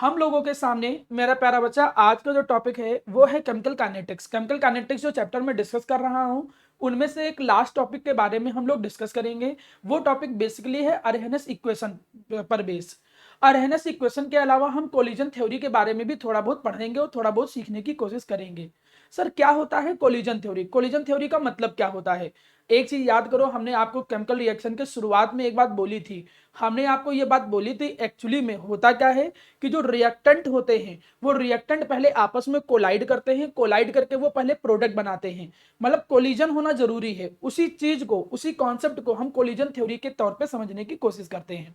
हम लोगों के सामने मेरा प्यारा बच्चा आज का जो टॉपिक है वो है केमिकल काइनेटिक्स। केमिकल काइनेटिक्स जो चैप्टर में डिस्कस कर रहा हूं उनमें से एक लास्ट टॉपिक के बारे में हम लोग डिस्कस करेंगे। वो टॉपिक बेसिकली है अरहेनस इक्वेशन पर बेस। अरहेनस इक्वेशन के अलावा हम कोलिजन थ्योरी के बारे में भी थोड़ा बहुत पढ़ेंगे और थोड़ा बहुत सीखने की कोशिश करेंगे। सर क्या होता है कोलिजन थ्योरी? कोलिजन थ्योरी का मतलब क्या होता है? एक चीज याद करो, हमने आपको केमिकल रिएक्शन के शुरुआत में एक बात बोली थी। हमने आपको ये बात बोली थी एक्चुअली में होता क्या है कि जो रिएक्टेंट होते हैं वो रिएक्टेंट पहले आपस में कोलाइड करते हैं, कोलाइड करके वो पहले प्रोडक्ट बनाते हैं। मतलब कोलिजन होना जरूरी है। उसी चीज को, उसी कॉन्सेप्ट को हम कोलिजन थ्योरी के तौर पे समझने की कोशिश करते हैं।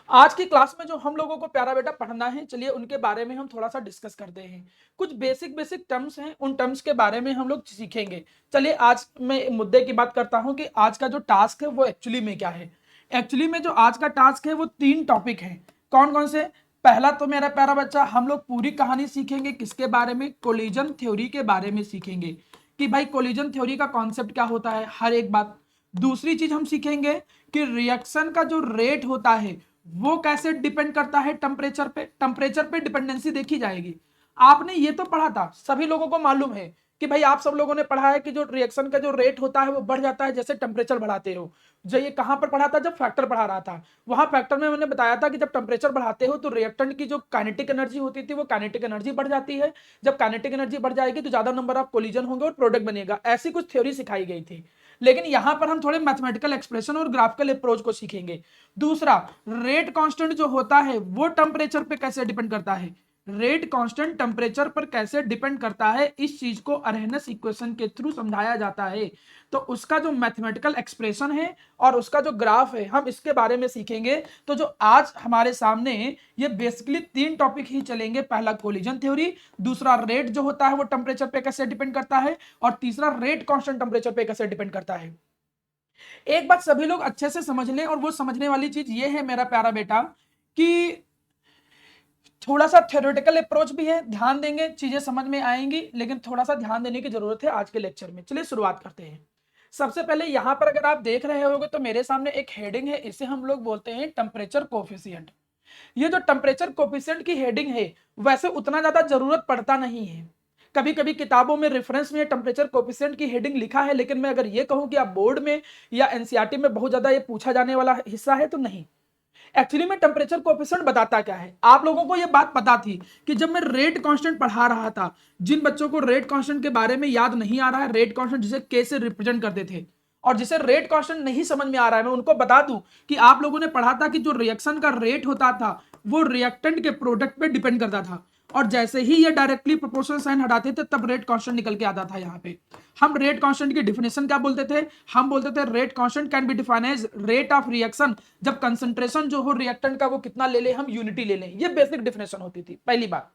आज की क्लास में जो हम लोगों को प्यारा बेटा पढ़ना है, चलिए उनके बारे में हम थोड़ा सा डिस्कस करते हैं। कुछ बेसिक बेसिक टर्म्स हैं, उन टर्म्स के बारे में हम लोग सीखेंगे। चलिए आज मैं मुद्दे की बात करता हूं कि आज का जो टास्क है वो एक्चुअली में क्या है। एक्चुअली में जो आज का टास्क है वो 3 टॉपिक है। कौन कौन से? पहला तो मेरा प्यारा बच्चा हम लोग पूरी कहानी सीखेंगे किसके बारे में? कोलिजन थ्योरी के बारे में सीखेंगे कि भाई कोलिजन थ्योरी का कॉन्सेप्ट क्या होता है, हर एक बात। दूसरी चीज हम सीखेंगे कि रिएक्शन का जो रेट होता है वो कैसे डिपेंड करता है टेम्परेचर पे। टेम्परेचर पे डिपेंडेंसी देखी जाएगी। आपने ये तो पढ़ा था, सभी लोगों को मालूम है कि भाई आप सब लोगों ने पढ़ा है कि जो रिएक्शन का जो रेट होता है वो बढ़ जाता है जैसे टेम्परेचर बढ़ाते हो। जो ये कहां पर पढ़ा था? जब फैक्टर पढ़ा रहा था वहां फैक्टर में मैंने बताया था कि जब टेम्परेचर बढ़ाते हो तो रिएक्टेंट की जो काइनेटिक एनर्जी होती थी वो काइनेटिक एनर्जी बढ़ जाती है। जब काइनेटिक एनर्जी बढ़ जाएगी तो ज्यादा नंबर ऑफ कोलिजन होंगे और प्रोडक्ट बनेगा। ऐसी कुछ थ्योरी सिखाई गई थी। लेकिन यहां पर हम थोड़े मैथमेटिकल एक्सप्रेशन और ग्राफिकल अप्रोच को सीखेंगे। दूसरा, रेट कांस्टेंट जो होता है वो टेम्परेचर पे कैसे डिपेंड करता है। रेट कांस्टेंट टेम्परेचर पर कैसे डिपेंड करता है, इस चीज को अरहेनस इक्वेशन के थ्रू समझाया जाता है। तो उसका जो मैथमेटिकल एक्सप्रेशन है और उसका जो ग्राफ है हम इसके बारे में सीखेंगे। तो जो आज हमारे सामने ये बेसिकली 3 टॉपिक ही चलेंगे। पहला कोलिजन थ्योरी, दूसरा रेट जो होता है वो टेम्परेचर पे कैसे डिपेंड करता है, और तीसरा रेट कांस्टेंट टेम्परेचर पे कैसे डिपेंड करता है। एक बात सभी लोग अच्छे से समझ लें, और वो समझने वाली चीज ये है मेरा प्यारा बेटा कि थोड़ा सा थ्योरेटिकल अप्रोच भी है, ध्यान देंगे चीजें समझ में आएंगी, लेकिन थोड़ा सा ध्यान देने की जरूरत है आज के लेक्चर में। चलिए शुरुआत करते हैं। सबसे पहले यहां पर अगर आप देख रहे होगे तो मेरे सामने एक हेडिंग है, इसे हम लोग बोलते हैं टेम्परेचर कोफिशिएंट। ये जो टेम्परेचर कोफिशिएंट की हेडिंग है वैसे उतना ज्यादा जरूरत पड़ता नहीं है। कभी कभी किताबों में रेफरेंस में टेम्परेचर कोफिशिएंट की हेडिंग लिखा है, लेकिन मैं अगर ये कहूं कि आप बोर्ड में या एनसीईआरटी में बहुत ज्यादा ये पूछा जाने वाला हिस्सा है तो नहीं। एक्चुअली में टेम्परेचर कोफिशिएंट बताता क्या है? आप लोगों को यह बात पता थी कि जब मैं रेट कांस्टेंट पढ़ा रहा था, जिन बच्चों को रेट कांस्टेंट के बारे में याद नहीं आ रहा है, रेट कांस्टेंट जिसे के से रिप्रेजेंट करते थे, और जिसे रेट कांस्टेंट नहीं समझ में आ रहा है, मैं उनको बता दूं कि आप लोगों ने पढ़ा था कि जो रिएक्शन का रेट होता था वो रिएक्टेंट के प्रोडक्ट पे डिपेंड करता था, और जैसे ही ये डायरेक्टली प्रोपोर्शनल साइन हटाते थे तब रेट कांस्टेंट निकल के आता था। यहाँ पे हम रेट कांस्टेंट की डिफिनेशन क्या बोलते थे? हम बोलते थे rate constant can be defined as rate of reaction, जब कंसंट्रेशन जो हो रिएक्टेंट का वो कितना ले ले, हम यूनिटी ले लें। ये बेसिक डिफिनेशन होती थी, पहली बात।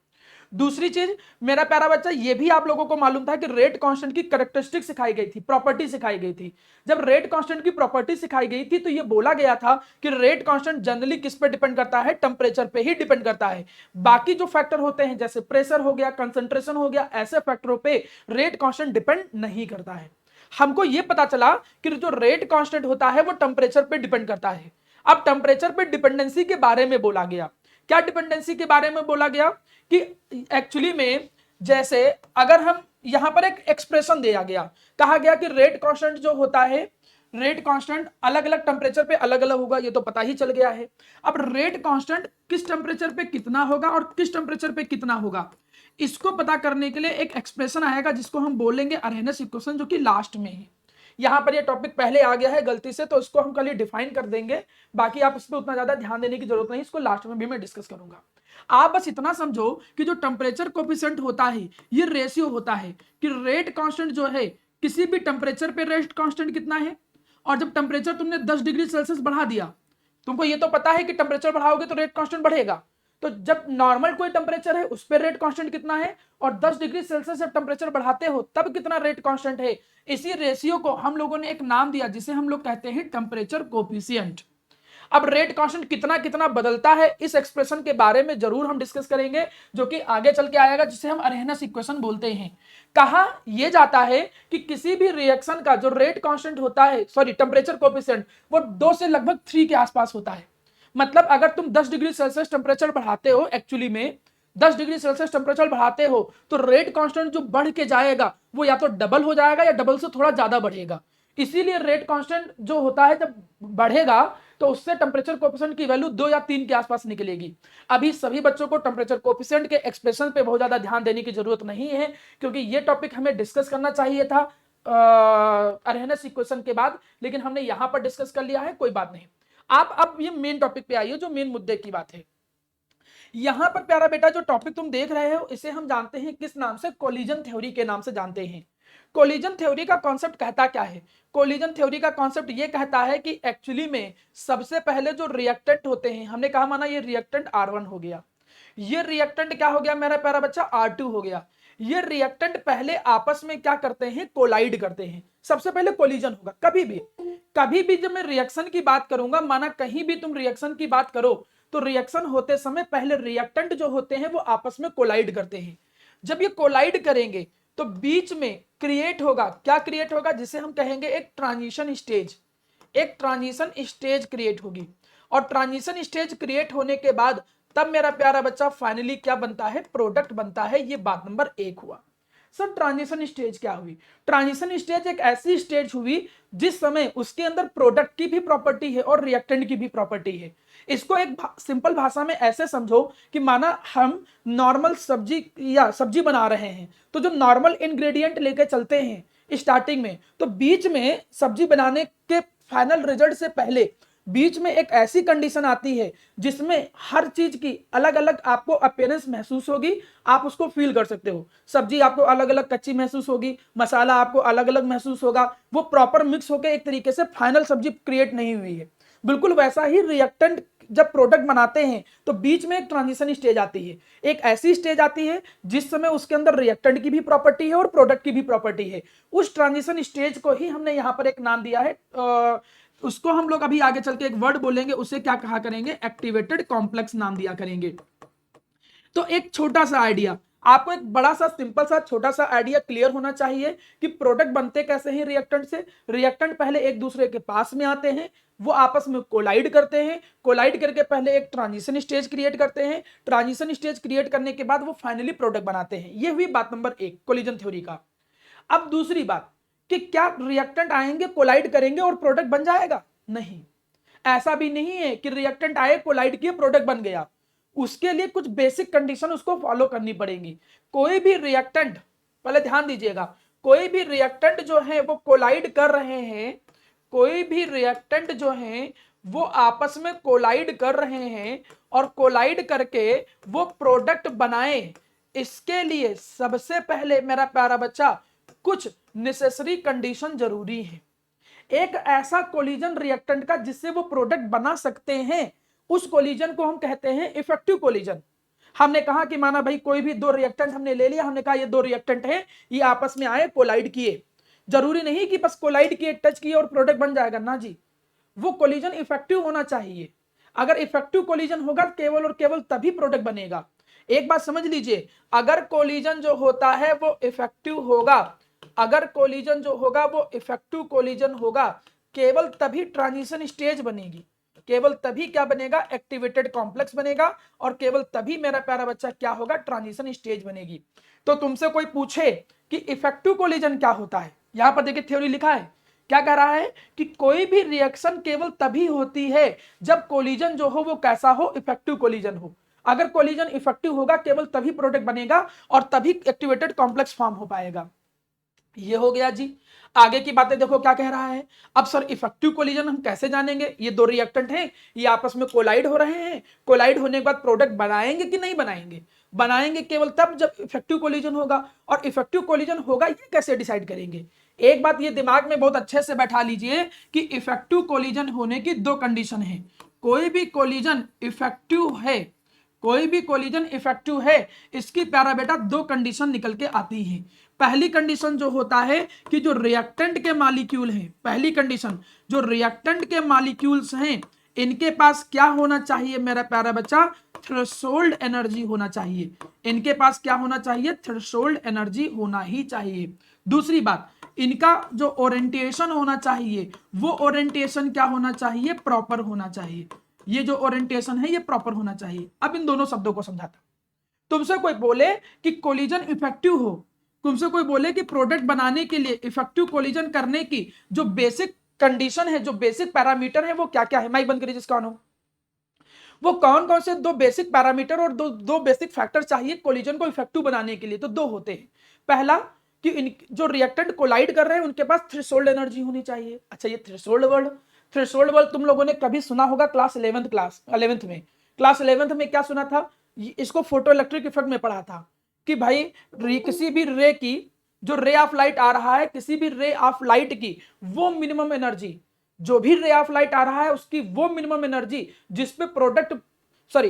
दूसरी चीज मेरा प्यारा बच्चा, ये भी आप लोगों को मालूम था कि रेट कांस्टेंट की कैरेक्टरिस्टिक सिखाई गई थी, प्रॉपर्टी सिखाई गई थी। जब रेट कांस्टेंट की प्रॉपर्टी सिखाई गई थी तो ये बोला गया था कि रेट कांस्टेंट जनरली किस पे डिपेंड करता है? टेम्परेचर पे ही डिपेंड करता है। बाकी जो फैक्टर होते हैं जैसे प्रेशर हो गया, कंसंट्रेशन हो गया, ऐसे फैक्टरों पे रेट कांस्टेंट डिपेंड नहीं करता है। हमको यह पता चला कि जो रेट कांस्टेंट होता है वो टेम्परेचर पे डिपेंड करता है। अब टेम्परेचर पे डिपेंडेंसी के बारे में बोला गया। क्या डिपेंडेंसी के बारे में बोला गया? कि एक्चुअली में जैसे अगर हम यहां पर एक एक्सप्रेशन दिया गया, कहा गया कि रेट कांस्टेंट जो होता है, रेट कांस्टेंट अलग अलग टेम्परेचर पे अलग अलग होगा, ये तो पता ही चल गया है। अब रेट कांस्टेंट किस टेम्परेचर पे कितना होगा और किस टेम्परेचर पे कितना होगा, इसको पता करने के लिए एक एक्सप्रेशन आएगा जिसको हम बोलेंगे अरहेनस इक्वेशन, जो कि लास्ट में है। यहां पर ये टॉपिक पहले आ गया है गलती से, तो इसको हम कल डिफाइन कर देंगे। बाकी आप इस पर उतना ज्यादा ध्यान देने की जरूरत नहीं, इसको लास्ट में भी मैं डिस्कस करूंगा। आप बस इतना समझो कि जो टेम्परेचर कोफिशिएंट होता है ये रेशियो होता है कि रेट कांस्टेंट जो है किसी भी टेम्परेचर पे रेट कांस्टेंट कितना है, और जब टेम्परेचर तुमने 10 डिग्री सेल्सियस बढ़ा दिया, तुमको ये तो पता है कि टेम्परेचर बढ़ाओगे तो रेट कांस्टेंट बढ़ेगा। तो जब नॉर्मल कोई टेम्परेचर है उस पर रेट कांस्टेंट कितना है, और 10 डिग्री सेल्सियस जब टेम्परेचर बढ़ाते हो तब कितना रेट कांस्टेंट है। इसी रेशियो को हम लोगों ने एक नाम दिया जिसे हम लोग कहते हैं टेम्परेचर कोफिशिएंट। अब रेट कांस्टेंट कितना कितना बदलता है इस एक्सप्रेशन के बारे में जरूर हम डिस्कस करेंगे, जो कि आगे चल के आएगा, जिसे हम अरहेनस इक्वेशन बोलते हैं। कहा यह जाता है कि किसी भी रिएक्शन का जो रेट कांस्टेंट होता है, सॉरी टेम्परेचर कोफिशिएंट, वो 2 से लगभग 3 के आसपास होता है। मतलब अगर तुम 10 डिग्री सेल्सियस टेम्परेचर बढ़ाते हो, एक्चुअली में 10 डिग्री सेल्सियस टेम्परेचर बढ़ाते हो, तो रेट कांस्टेंट जो बढ़ के जाएगा वो या तो डबल हो जाएगा या डबल से थोड़ा ज्यादा बढ़ेगा। इसीलिए रेट कांस्टेंट जो होता है जब बढ़ेगा तो उससे टेम्परेचर कोएफिशिएंट की वैल्यू 2 या 3 के आसपास निकलेगी। अभी सभी बच्चों को टेम्परेचर कोएफिशिएंट के एक्सप्रेशन पे बहुत ज्यादा ध्यान देने की जरूरत नहीं है, क्योंकि ये टॉपिक हमें डिस्कस करना चाहिए था अरहेनेस इक्वेशन के बाद, लेकिन हमने यहां पर डिस्कस कर लिया है, कोई बात नहीं। आप अब ये मेन टॉपिक पे आइए, जो मेन मुद्दे की बात है। यहां पर प्यारा बेटा जो टॉपिक तुम देख रहे हो इसे हम जानते हैं किस नाम से? कोलिजन थ्योरी के नाम से जानते हैं। कोलिजन थ्योरी का कॉन्सेप्ट कहता क्या है? कोलिजन थ्योरी का कॉन्सेप्ट ये कहता है कि एक्चुअली में सबसे पहले जो रिएक्टेंट होते हैं, हमने कहा माना ये रिएक्टेंट R1 हो गया, ये रिएक्टेंट क्या हो गया मेरा प्यारा बच्चा? R2 हो गया। ये रिएक्टेंट पहले आपस में क्या करते हैं? कोलाइड करते हैं। सबसे पहले कोलिजन होगा। कभी भी जब मैं रिएक्शन की बात करूंगा, माना कहीं भी तुम रिएक्शन की बात करो, तो रिएक्शन होते समय पहले रिएक्टेंट जो होते हैं वो आपस में कोलाइड करते हैं। जब ये कोलाइड करेंगे तो बीच में क्रिएट होगा, क्या क्रिएट होगा? जिसे हम कहेंगे एक ट्रांजिशन स्टेज। एक ट्रांजिशन स्टेज क्रिएट होगी, और ट्रांजिशन स्टेज क्रिएट होने के बाद तब मेरा प्यारा बच्चा फाइनली क्या बनता है? प्रोडक्ट बनता है। ये बात नंबर 1 हुआ। सर ट्रांजिशन स्टेज क्या हुई? ट्रांजिशन स्टेज एक ऐसी स्टेज हुई जिस समय उसके अंदर प्रोडक्ट की भी प्रॉपर्टी है और रिएक्टेंट की भी प्रॉपर्टी है। इसको एक सिंपल भाषा में ऐसे समझो कि माना हम नॉर्मल सब्जी या सब्जी बना रहे हैं, तो जो नॉर्मल इंग्रेडिएंट लेके चलते हैं स्टार्टिंग में, तो बीच में सब्जी बनाने के फाइनल रिजल्ट से पहले बीच में एक ऐसी कंडीशन आती है जिसमें हर चीज की अलग अलग आपको अपीयरेंस महसूस होगी, आप उसको फील कर सकते हो। सब्जी आपको अलग अलग कच्ची महसूस होगी, मसाला आपको अलग अलग महसूस होगा, वो प्रॉपर मिक्स होकर एक तरीके से फाइनल सब्जी क्रिएट नहीं हुई है। बिल्कुल वैसा ही रिएक्टेंट जब प्रोडक्ट बनाते हैं तो बीच में एक ट्रांजिशन स्टेज आती है। एक ऐसी स्टेज आती है जिस समय उसके अंदर रिएक्टेंट की भी प्रॉपर्टी है और प्रोडक्ट की भी प्रॉपर्टी है। उस ट्रांजिशन स्टेज को ही हमने यहां पर एक नाम दिया है, उसको हम लोग अभी आगे चल के एक वर्ड बोलेंगे, उसे क्या कहा करेंगे? एक्टिवेटेड कॉम्प्लेक्स नाम दिया करेंगे। तो एक छोटा सा आइडिया, आपको एक बड़ा सा सिंपल सा छोटा सा आइडिया क्लियर होना चाहिए कि प्रोडक्ट बनते कैसे हैं रिएक्टेंट से। रिएक्टेंट पहले एक दूसरे के पास में आते हैं, वो आपस में कोलाइड करते हैं, कोलाइड करके पहले एक ट्रांजिशन स्टेज क्रिएट करते हैं, ट्रांजिशन स्टेज क्रिएट करने के बाद वो फाइनली प्रोडक्ट बनाते हैं। ये हुई बात नंबर 1 कोलिजन थ्योरी का। अब दूसरी बात कि क्या रिएक्टेंट आएंगे, कोलाइड करेंगे और प्रोडक्ट बन जाएगा? नहीं, ऐसा भी नहीं है कि रिएक्टेंट आए, कोलाइड किए, प्रोडक्ट बन गया। उसके लिए कुछ बेसिक कंडीशन उसको फॉलो करनी पड़ेगी। कोई भी रिएक्टेंट, पहले ध्यान दीजिएगा, कोई भी रिएक्टेंट जो है वो कोलाइड कर रहे हैं, कोई भी रिएक्टेंट जो है वो आपस में कोलाइड कर रहे हैं और कोलाइड करके वो प्रोडक्ट बनाए, इसके लिए सबसे पहले मेरा प्यारा बच्चा कुछ नेसेसरी कंडीशन जरूरी है। एक ऐसा कोलिजन रिएक्टेंट का जिससे वो प्रोडक्ट बना सकते हैं, उस कोलिजन को हम कहते हैं इफेक्टिव कोलिजन। हमने कहा कि माना भाई कोई भी 2 रिएक्टेंट हमने ले लिया, हमने कहा ये 2 रिएक्टेंट है, ये आपस में आए, कोलाइड किए। जरूरी नहीं कि बस कोलाइड किए, टच किए और प्रोडक्ट बन जाएगा ना जी, वो कोलिजन इफेक्टिव होना चाहिए। अगर इफेक्टिव कोलिजन होगा केवल और केवल तभी प्रोडक्ट बनेगा। एक बात समझ लीजिए, अगर कोलिजन जो होता है वो इफेक्टिव होगा, अगर कोलिजन जो होगा वो इफेक्टिव कोलिजन होगा, केवल तभी ट्रांजिशन स्टेज बनेगी, केवल तभी क्या बनेगा? एक्टिवेटेड कॉम्प्लेक्स बनेगा, और केवल तभी मेरा प्यारा बच्चा क्या होगा? ट्रांजिशन स्टेज बनेगी। तो तुमसे कोई पूछे कि इफेक्टिव कोलिजन क्या होता है, यहां पर देखिए थ्योरी लिखा है, क्या कह रहा है कि कोई भी रिएक्शन केवल तभी होती है जब कोलिजन जो हो वो कैसा हो? इफेक्टिव कोलिजन हो। अगर कोलिजन इफेक्टिव होगा केवल तभी प्रोडक्ट बनेगा और तभी एक्टिवेटेड कॉम्प्लेक्स फॉर्म हो पाएगा। ये हो गया जी। आगे की बातें देखो क्या कह रहा है। अब सर इफेक्टिव कोलिजन हम कैसे जानेंगे? ये 2 रिएक्टेंट हैं, ये आपस में कोलाइड हो रहे हैं, कोलाइड होने के बाद प्रोडक्ट बनाएंगे कि नहीं बनाएंगे? बनाएंगे केवल तब जब इफेक्टिव कोलिजन होगा। और इफेक्टिव कोलिजन होगा ये कैसे डिसाइड करेंगे? एक बात ये दिमाग में बहुत अच्छे से बैठा लीजिए कि इफेक्टिव कोलिजन होने की 2 कंडीशन है। कोई भी कोलिजन इफेक्टिव है, कोई भी कोलिजन इफेक्टिव है, इसकी प्यारा बेटा 2 कंडीशन निकल के आती है। पहली कंडीशन जो होता है कि जो रिएक्टेंट के मॉलिक्यूल हैं, पहली कंडीशन जो रिएक्टेंट के मॉलिक्यूल्स हैं इनके पास क्या होना चाहिए मेरा प्यारा बच्चा? थ्रेशोल्ड एनर्जी होना चाहिए। इनके पास क्या होना चाहिए? थ्रेशोल्ड एनर्जी होना ही चाहिए। दूसरी बात, इनका जो ओरिएंटेशन होना चाहिए वो ओरिएंटेशन क्या होना चाहिए? प्रॉपर होना चाहिए। ये जो ओरिएंटेशन है ये प्रॉपर होना चाहिए। अब इन दोनों शब्दों को समझाता, तुमसे कोई बोले कि कोलिजन इफेक्टिव हो, तुमसे कोई बोले कि प्रोडक्ट बनाने के लिए इफेक्टिव कोलिजन करने की जो बेसिक कंडीशन है, जो बेसिक पैरामीटर है, वो क्या क्या है। माइक बंद करिए जिसका ऑन हो। वो कौन कौन से दो बेसिक पैरामीटर और दो बेसिक फैक्टर चाहिए कोलिजन को इफेक्टिव बनाने के लिए। तो दो होते हैं। पहला कि इन जो रिएक्टेंट कोलाइड कर रहे हैं उनके पास थ्रेशोल्ड एनर्जी होनी चाहिए। अच्छा, ये थ्रेशोल्ड वर्ड तुम लोगों ने कभी सुना होगा क्लास 11th में। क्लास 11th में क्या सुना था, इसको फोटो इलेक्ट्रिक इफेक्ट में पढ़ा था कि भाई किसी भी रे की, जो रे ऑफ लाइट आ रहा है, किसी भी रे ऑफ लाइट की वो मिनिमम एनर्जी, जो भी रे ऑफ लाइट आ रहा है उसकी वो मिनिमम एनर्जी जिसपे प्रोडक्ट, सॉरी,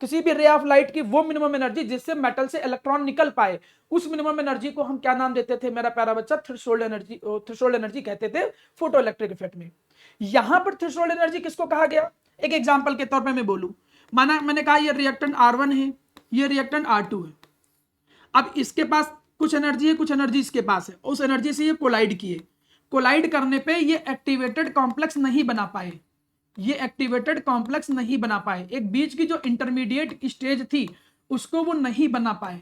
किसी भी रे ऑफ लाइट की वो मिनिमम एनर्जी जिससे मेटल से इलेक्ट्रॉन निकल पाए, उस मिनिमम एनर्जी को हम क्या नाम देते थे मेरा प्यारा बच्चा, थ्रेशोल्ड एनर्जी कहते थे फोटो इलेक्ट्रिक इफेक्ट में। यहां पर थ्रेशोल्ड एनर्जी किसको कहा गया, एक एग्जांपल के तौर पे मैं बोलूं, माना मैंने कहा ये रिएक्टेंट R1 है, ये रिएक्टेंट R2 है। अब इसके पास कुछ एनर्जी है, कुछ एनर्जी इसके पास है, उस एनर्जी से ये कोलाइड किए, कोलाइड करने पे ये एक्टिवेटेड कॉम्प्लेक्स नहीं बना पाए, ये एक्टिवेटेड कॉम्प्लेक्स नहीं बना पाए, एक बीच की जो इंटरमीडिएट स्टेज थी उसको वो नहीं बना पाए।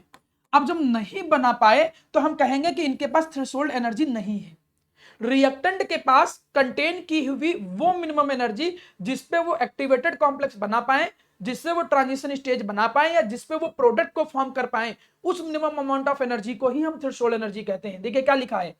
अब जब नहीं बना पाए तो हम कहेंगे कि इनके पास थ्रेशोल्ड एनर्जी नहीं है। रिएक्टेंट के पास कंटेन की हुई वो मिनिमम एनर्जी जिसपे वो एक्टिवेटेड कॉम्प्लेक्स बना पाए, जिससे वो ट्रांजिशन स्टेज बना पाए, या जिसपे वो प्रोडक्ट को फॉर्म कर पाए, उस मिनिमम अमाउंट ऑफ एनर्जी को ही हम थ्रेशोल्ड एनर्जी कहते हैं। देखिए क्या लिखा है,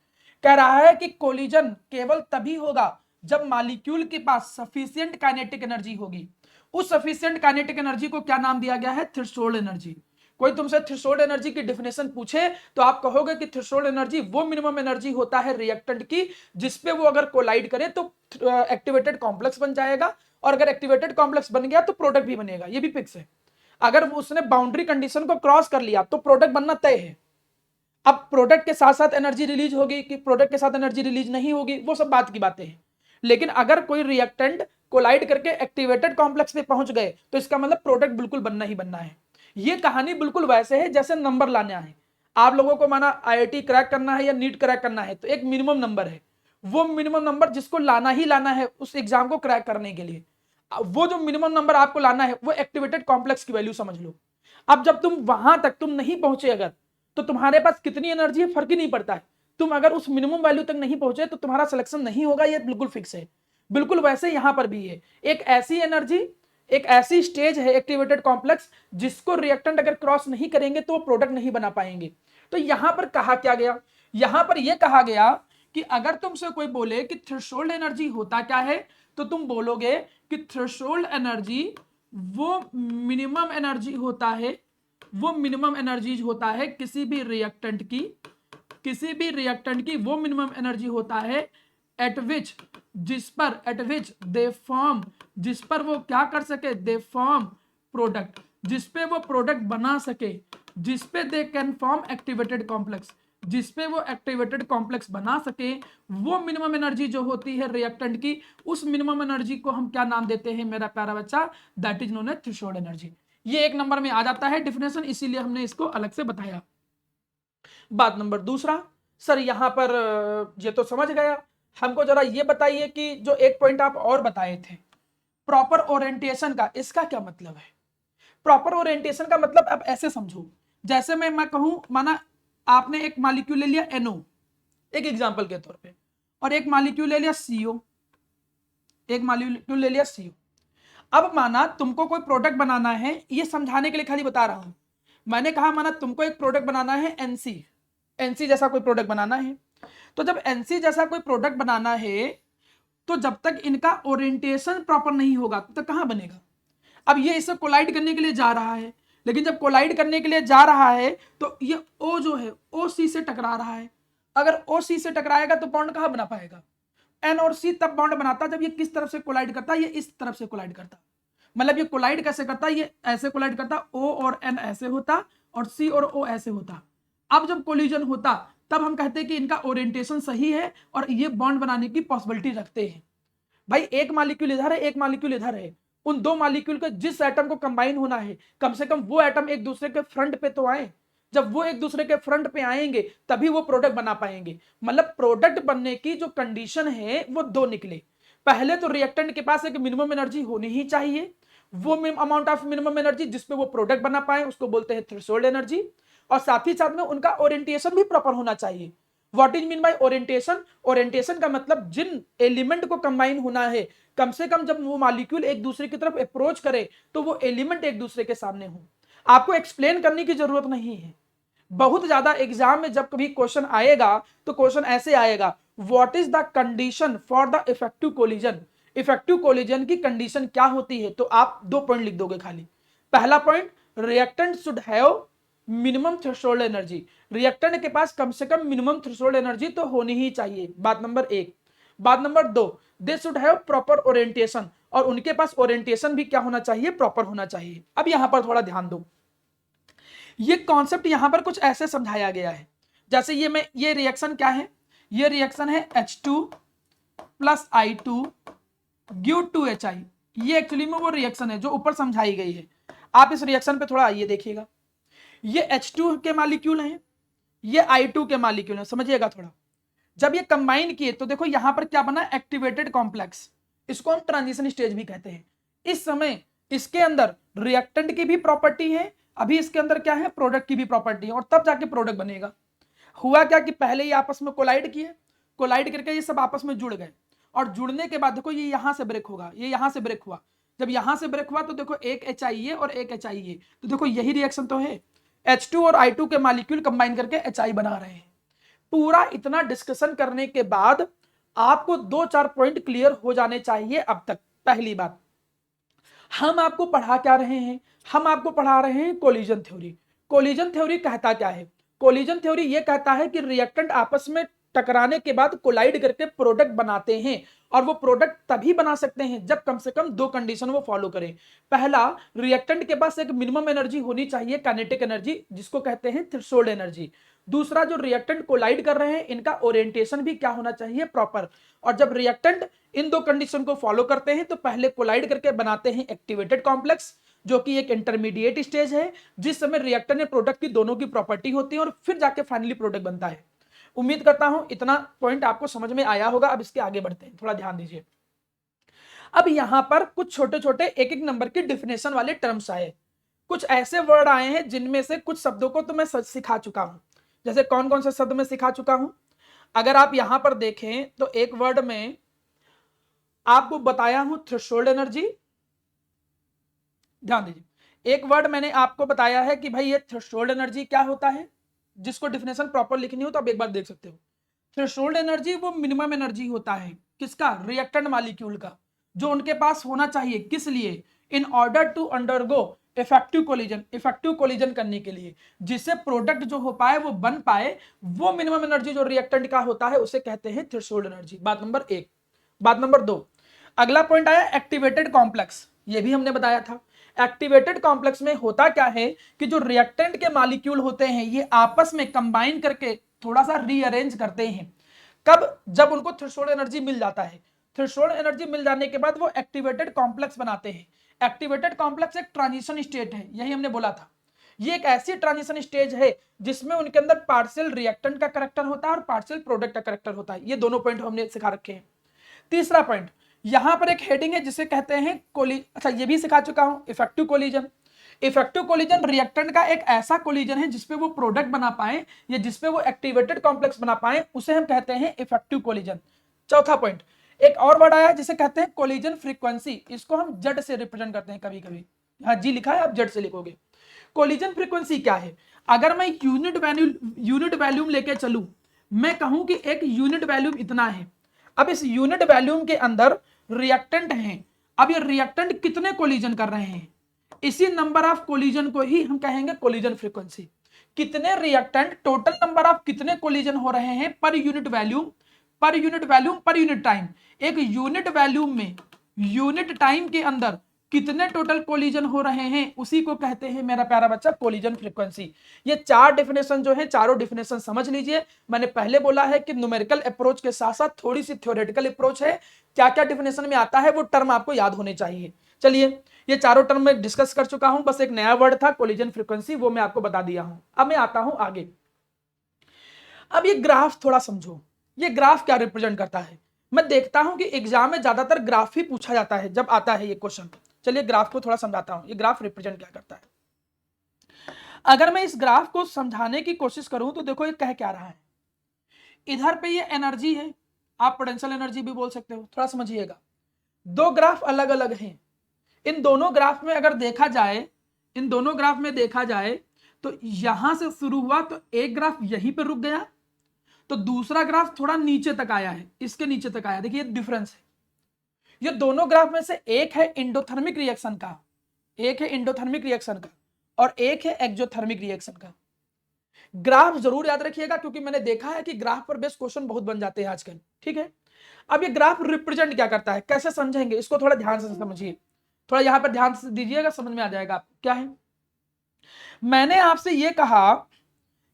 कह रहा है कि कोलिजन केवल तभी होगा जब मॉलिक्यूल के पास सफिशिएंट काइनेटिक एनर्जी होगी। उस सफिशिएंट काइनेटिक एनर्जी को क्या नाम दिया गया है, थ्रेशोल्ड एनर्जी। कोई तुमसे थ्रेशोल्ड एनर्जी की डेफिनेशन पूछे तो आप कहोगे कि थ्रेशोल्ड एनर्जी वो मिनिमम एनर्जी होता है रिएक्टेंट की जिसपे वो अगर कोलाइड करे तो एक्टिवेटेड कॉम्प्लेक्स बन जाएगा, और अगर एक्टिवेटेड कॉम्प्लेक्स बन गया तो प्रोडक्ट भी बनेगा, ये भी फिक्स है। अगर उसने बाउंड्री कंडीशन को क्रॉस कर लिया तो प्रोडक्ट बनना तय है। अब प्रोडक्ट के साथ साथ एनर्जी रिलीज होगी कि प्रोडक्ट के साथ एनर्जी रिलीज नहीं होगी, वो सब बात की बातें हैं। लेकिन अगर कोई रिएक्टेंट कोलाइड करके एक्टिवेटेड कॉम्प्लेक्स पे पहुंच गए तो इसका मतलब प्रोडक्ट बिल्कुल बनना ही बनना है। ये कहानी बिल्कुल वैसे है जैसे नंबर लाना है। आप लोगों को माना IIT क्रैक करना है या नीट क्रैक करना है तो एक मिनिमम नंबर है, वो मिनिमम नंबर जिसको लाना ही लाना है उस एग्जाम को क्रैक करने के लिए, वो जो मिनिमम नंबर आपको लाना है वो एक्टिवेटेड कॉम्प्लेक्स की वैल्यू समझ लो। अब जब तुम वहां तक तुम नहीं पहुंचे अगर, तो तुम्हारे पास कितनी एनर्जी है फर्क ही नहीं पड़ता है। तुम अगर उस मिनिमम वैल्यू तक नहीं पहुंचे तो तुम्हारा सिलेक्शन नहीं होगा, ये बिल्कुल फिक्स है। बिल्कुल वैसे यहां पर भी है, एक ऐसी एनर्जी, एक ऐसी स्टेज है एक्टिवेटेड कॉम्प्लेक्स जिसको रिएक्टेंट अगर क्रॉस नहीं करेंगे तो वो प्रोडक्ट नहीं बना पाएंगे। तो यहां पर कहा क्या गया, यहां पर यह कहा गया कि अगर तुमसे कोई बोले कि थ्रेशोल्ड एनर्जी होता क्या है, तो तुम बोलोगे कि थ्रेशोल्ड एनर्जी वो मिनिमम एनर्जी होता है, वो मिनिमम एनर्जी होता है किसी भी रिएक्टेंट की, किसी भी रिएक्टेंट की वो मिनिमम एनर्जी होता है एट विच, जिस पर वो क्या कर सके, दे फॉर्म प्रोडक्ट, जिस पे वो प्रोडक्ट बना सके, जिस पे they can form activated complex, जिस पे वो एक्टिवेटेड कॉम्प्लेक्स बना सके, वो मिनिमम एनर्जी जो होती है रिएक्टेंट की, उस मिनिमम एनर्जी को हम क्या नाम देते हैं मेरा प्यारा बच्चा, that is known as threshold energy. ये एक नंबर में आ जाता है डिफिनेशन, इसीलिए हमने इसको अलग से बताया। बात नंबर दूसरा, सर यहां पर ये तो समझ गया, हमको जरा ये बताइए कि जो एक पॉइंट आप और बताए थे प्रॉपर ओरिएंटेशन का, इसका क्या मतलब है। प्रॉपर ओरिएंटेशन का मतलब अब ऐसे समझो, जैसे मैं कहूं, माना आपने एक मॉलिक्यूल ले लिया NO एक एग्जांपल के तौर पे, और एक मॉलिक्यूल ले लिया CO, एक मॉलिक्यूल ले लिया CO। अब माना तुमको कोई प्रोडक्ट बनाना है, ये समझाने के लिए खाली बता रहा हूं। मैंने कहा माना तुमको एक प्रोडक्ट बनाना है NC जैसा कोई प्रोडक्ट बनाना है, तो जब NC जैसा कोई प्रोडक्ट बनाना है तो जब तक इनका ओरिएंटेशन प्रॉपर नहीं होगा तो कहां बनेगा। अब ये इससे कोलाइड करने के लिए जा रहा है, लेकिन जब कोलाइड करने के लिए जा रहा है तो ये O जो है OC से टकरा रहा है। अगर OC से टकराएगा तो बॉन्ड कहां बना पाएगा, N और C तब बॉन्ड बनाता जब ये किस तरफ से कोलाइड करता है, ये इस तरफ से कोलाइड करता। मतलब ये कोलाइड कैसे करता, ये ऐसे कोलाइड करता, O और N ऐसे होता और C और O ऐसे होता। अब जब कोलिजन होता तब हम कहते हैं कि इनका ओरिएंटेशन सही है और ये बॉन्ड बनाने की पॉसिबिलिटी रखते हैं। भाई एक मॉलिक्यूल इधर है, एक मॉलिक्यूल इधर है, उन दो मॉलिक्यूल के जिस एटम को कंबाइन होना है कम से कम वो एटम एक दूसरे के फ्रंट पे तो आए। जब वो एक दूसरे के फ्रंट पे आएंगे तभी वो प्रोडक्ट बना पाएंगे। मतलब प्रोडक्ट बनने की जो कंडीशन है वो दो निकले, पहले तो रिएक्टेंट के पास एक मिनिमम एनर्जी होनी ही चाहिए, वो अमाउंट ऑफ मिनिमम एनर्जी जिसपे वो प्रोडक्ट बना पाए उसको बोलते हैं थ्रेशोल्ड एनर्जी, और साथ ही साथ में उनका ओरिएंटेशन भी प्रॉपर होना चाहिए। What is mean by orientation? Orientation का मतलब जिन एलिमेंट को कंबाइन होना है, कम से कम जब वो मॉलिक्यूल एक दूसरे की तरफ अप्रोच करे तो वो एलिमेंट एक दूसरे के सामने हो। आपको एक्सप्लेन करने की जरूरत नहीं है। बहुत ज्यादा एग्जाम में जब कभी क्वेश्चन आएगा तो क्वेश्चन ऐसे आएगा, what is the condition for the effective collision? Effective collision की कंडीशन क्या होती है? तो आप 2 पॉइंट लिख दोगे खाली। पहला point, reactant should have minimum threshold energy, reactant के पास कम से कम मिनिमम थ्रेशोल्ड एनर्जी तो होनी ही चाहिए, बात नंबर 1। बात number 2, they should have proper orientation, और उनके पास ओरिएंटेशन भी क्या होना चाहिए? प्रॉपर होना चाहिए। अब यहां पर थोड़ा ध्यान दो, ये कॉन्सेप्ट यहां पर कुछ ऐसे समझाया गया है, जैसे ये रिएक्शन क्या है? ये रिएक्शन है H2 plus I2 give to HI। ये एक्चुअली में वो रिएक्शन है जो ऊपर समझाई गई है। आप इस रिएक्शन पे थोड़ा आइए देखिएगा, ये H2 के मॉलिक्यूल हैं, ये I2 के मॉलिक्यूल हैं, समझिएगा थोड़ा। जब ये कंबाइन किए तो देखो यहां पर क्या बना? एक्टिवेटेड कॉम्प्लेक्स, इसको हम ट्रांजिशन स्टेज भी कहते हैं। इस समय इसके अंदर रिएक्टेंट की भी प्रॉपर्टी है, अभी इसके अंदर क्या है? प्रोडक्ट की भी प्रॉपर्टी है, और तब जाके प्रोडक्ट बनेगा। हुआ क्या कि पहले ये आपस में कोलाइड किए, कोलाइड करके ये सब आपस में जुड़ गए, और जुड़ने के बाद देखो ये यहां से ब्रेक होगा, ये यहां से ब्रेक हुआ। जब यहां से ब्रेक हुआ तो देखो एक HI और एक HI, तो देखो यही रिएक्शन तो है, H2 और I2 के मॉलिक्यूल कंबाइन करके HI बना रहे हैं। पूरा इतना डिस्कशन करने के बाद आपको 2-4 पॉइंट क्लियर हो जाने चाहिए अब तक। पहली बात, हम आपको पढ़ा क्या रहे हैं? हम आपको पढ़ा रहे हैं कोलिजन थ्योरी। कोलिजन थ्योरी कहता क्या है? कोलिजन थ्योरी ये कहता है कि रिएक्टेंट आपस में टकराने के बाद कोलाइड करके प्रोडक्ट बनाते हैं, और वो प्रोडक्ट तभी बना सकते हैं जब कम से कम 2 कंडीशन वो फॉलो करें। पहला, रिएक्टेंट के पास एक मिनिमम एनर्जी होनी चाहिए, काइनेटिक एनर्जी, जिसको कहते हैं थ्रेशोल्ड एनर्जी। दूसरा, जो रिएक्टेंट कोलाइड कर रहे हैं इनका ओरिएंटेशन भी क्या होना चाहिए? प्रॉपर। और जब रिएक्टेंट इन 2 कंडीशन को फॉलो करते हैं तो पहले कोलाइड करके बनाते हैं एक्टिवेटेड कॉम्प्लेक्स, जो कि एक इंटरमीडिएट स्टेज है, जिस समय रिएक्टेंट ने प्रोडक्ट की दोनों की प्रॉपर्टी होती है, और फिर जाके फाइनली प्रोडक्ट बनता है। उम्मीद करता हूं इतना पॉइंट आपको समझ में आया होगा। अब इसके आगे बढ़ते हैं, थोड़ा ध्यान दीजिए। अब यहां पर कुछ छोटे छोटे एक एक नंबर की डिफिनेशन वाले टर्म्स आए, कुछ ऐसे वर्ड आए हैं जिनमें से कुछ शब्दों को तो मैं सिखा चुका हूं। जैसे कौन कौन से शब्द मैं सिखा चुका हूं? अगर आप यहां पर देखें तो एक वर्ड में आपको बताया हूं थ्रेशोल्ड एनर्जी, ध्यान दीजिए। एक वर्ड मैंने आपको बताया है कि भाई ये थ्रेशोल्ड एनर्जी क्या होता है, जिसको डिफिनेशन प्रॉपर लिखनी हो तो आप एक बार देख सकते हो। थ्रेशोल्ड एनर्जी वो मिनिमम एनर्जी होता है, किसका? रिएक्टेंट मॉलिक्यूल का, जो उनके पास होना चाहिए, किस लिए? In order to undergo effective collision, effective collision करने के लिए, जिससे प्रोडक्ट जो हो पाए वो बन पाए, वो मिनिमम एनर्जी जो रिएक्टेंट का होता है उसे कहते हैं थ्रेशोल्ड एनर्जी। बात नंबर 1। बात नंबर 2, अगला पॉइंट आया एक्टिवेटेड कॉम्प्लेक्स, ये भी हमने बताया था। एक्टिवेटेड कॉम्प्लेक्स में होता क्या है कि जो रिएक्टेंट के मॉलिक्यूल होते हैं ये आपस में कंबाइन करके थोड़ा सा रीअरेंज करते हैं। कब? जब उनको थ्रेशोल्ड एनर्जी मिल जाता है। थ्रेशोल्ड एनर्जी मिल जाने के बाद वो एक्टिवेटेड कॉम्प्लेक्स बनाते हैं। एक्टिवेटेड कॉम्प्लेक्स एक ट्रांजिशन स्टेट है, यही हमने बोला था। ये एक ऐसी ट्रांजिशन स्टेज है जिसमें उनके अंदर पार्शियल रिएक्टेंट का करेक्टर होता है और पार्शियल प्रोडक्ट का करेक्टर होता है। ये दोनों पॉइंट हमने सिखा रखे हैं। तीसरा पॉइंट, यहां पर एक हेडिंग है जिसे कहते हैं अच्छा ये भी सिखा चुका हूं, effective collision. Effective collision reactant का एक ऐसा कोलिजन है जिसपे वो प्रोडक्ट बना पाए या जिसपे वो एक्टिवेटेड कॉम्प्लेक्स बना पाए, उसे हम कहते हैं इफेक्टिव कोलिजन। चौथा पॉइंट, एक और वर्ड आया जिसे कहते हैं कोलिजन फ्रीक्वेंसी, इसको हम जेड से रिप्रेजेंट करते हैं कभी कभी। हाँ जी लिखा है, आप जेड से लिखोगे। कोलिजन फ्रीक्वेंसी क्या है? अगर मैं यूनिट वैल्यूम लेके चलूं, मैं कहूं कि एक यूनिट वैल्यूम इतना है, अब इस यूनिट वैल्यूम के अंदर रिएक्टेंट हैं, अब ये रिएक्टेंट कितने कोलिजन कर रहे हैं, इसी नंबर ऑफ कोलिजन को ही हम कहेंगे कोलिजन फ्रीक्वेंसी। कितने रिएक्टेंट, टोटल नंबर ऑफ कितने कोलिजन हो रहे हैं per unit volume, per unit volume, per unit time. एक यूनिट वैल्यूम में यूनिट टाइम के अंदर कितने टोटल कोलिजन हो रहे हैं, उसी को कहते हैं मेरा प्यारा बच्चा कोलिजन फ्रीक्वेंसी। ये 4 डेफिनेशन जो है, चारों डेफिनेशन समझ लीजिए। मैंने पहले बोला है कि न्यूमेरिकल अप्रोच के साथ साथ थोड़ी सी थ्योरेटिकल अप्रोच है, क्या क्या डेफिनेशन में आता है वो टर्म आपको याद होने चाहिए। चलिए, ये चारों टर्म में डिस्कस कर चुका हूं, बस एक नया वर्ड था कोलिजन फ्रीक्वेंसी, वो मैं आपको बता दिया हूं। अब मैं आता हूं आगे। अब ये ग्राफ थोड़ा समझो, ये ग्राफ क्या रिप्रेजेंट करता है। मैं देखता हूं कि एग्जाम में ज्यादातर ग्राफ ही पूछा जाता है जब आता है ये क्वेश्चन। चलिए ग्राफ को थोड़ा समझाता हूं, ये ग्राफ रिप्रेजेंट क्या करता है। अगर मैं इस ग्राफ को समझाने की कोशिश करूं तो देखो ये कह क्या रहा है। इधर पे ये एनर्जी है, आप पोटेंशियल एनर्जी भी बोल सकते हो। थोड़ा समझिएगा, दो ग्राफ अलग अलग हैं। इन दोनों ग्राफ में अगर देखा जाए, इन दोनों ग्राफ में देखा जाए तो यहां से शुरू हुआ तो एक ग्राफ यहीं पे रुक गया, तो दूसरा ग्राफ थोड़ा नीचे तक आया है, इसके नीचे तक आया। देखिए डिफरेंस है। ये दोनों ग्राफ में से एक है एंडोथर्मिक रिएक्शन का, एक है एंडोथर्मिक रिएक्शन का और एक है एक्सोथर्मिक रिएक्शन का। ग्राफ जरूर याद रखिएगा क्योंकि मैंने देखा है कि ग्राफ पर बेस्ड क्वेश्चन बहुत बन जाते हैं आजकल। ठीक है, अब ये ग्राफ रिप्रेजेंट क्या करता है, कैसे समझेंगे इसको, थोड़ा ध्यान से समझिए। थोड़ा यहां पर ध्यान से दीजिएगा, समझ में आ जाएगा आपको क्या है। मैंने आपसे ये कहा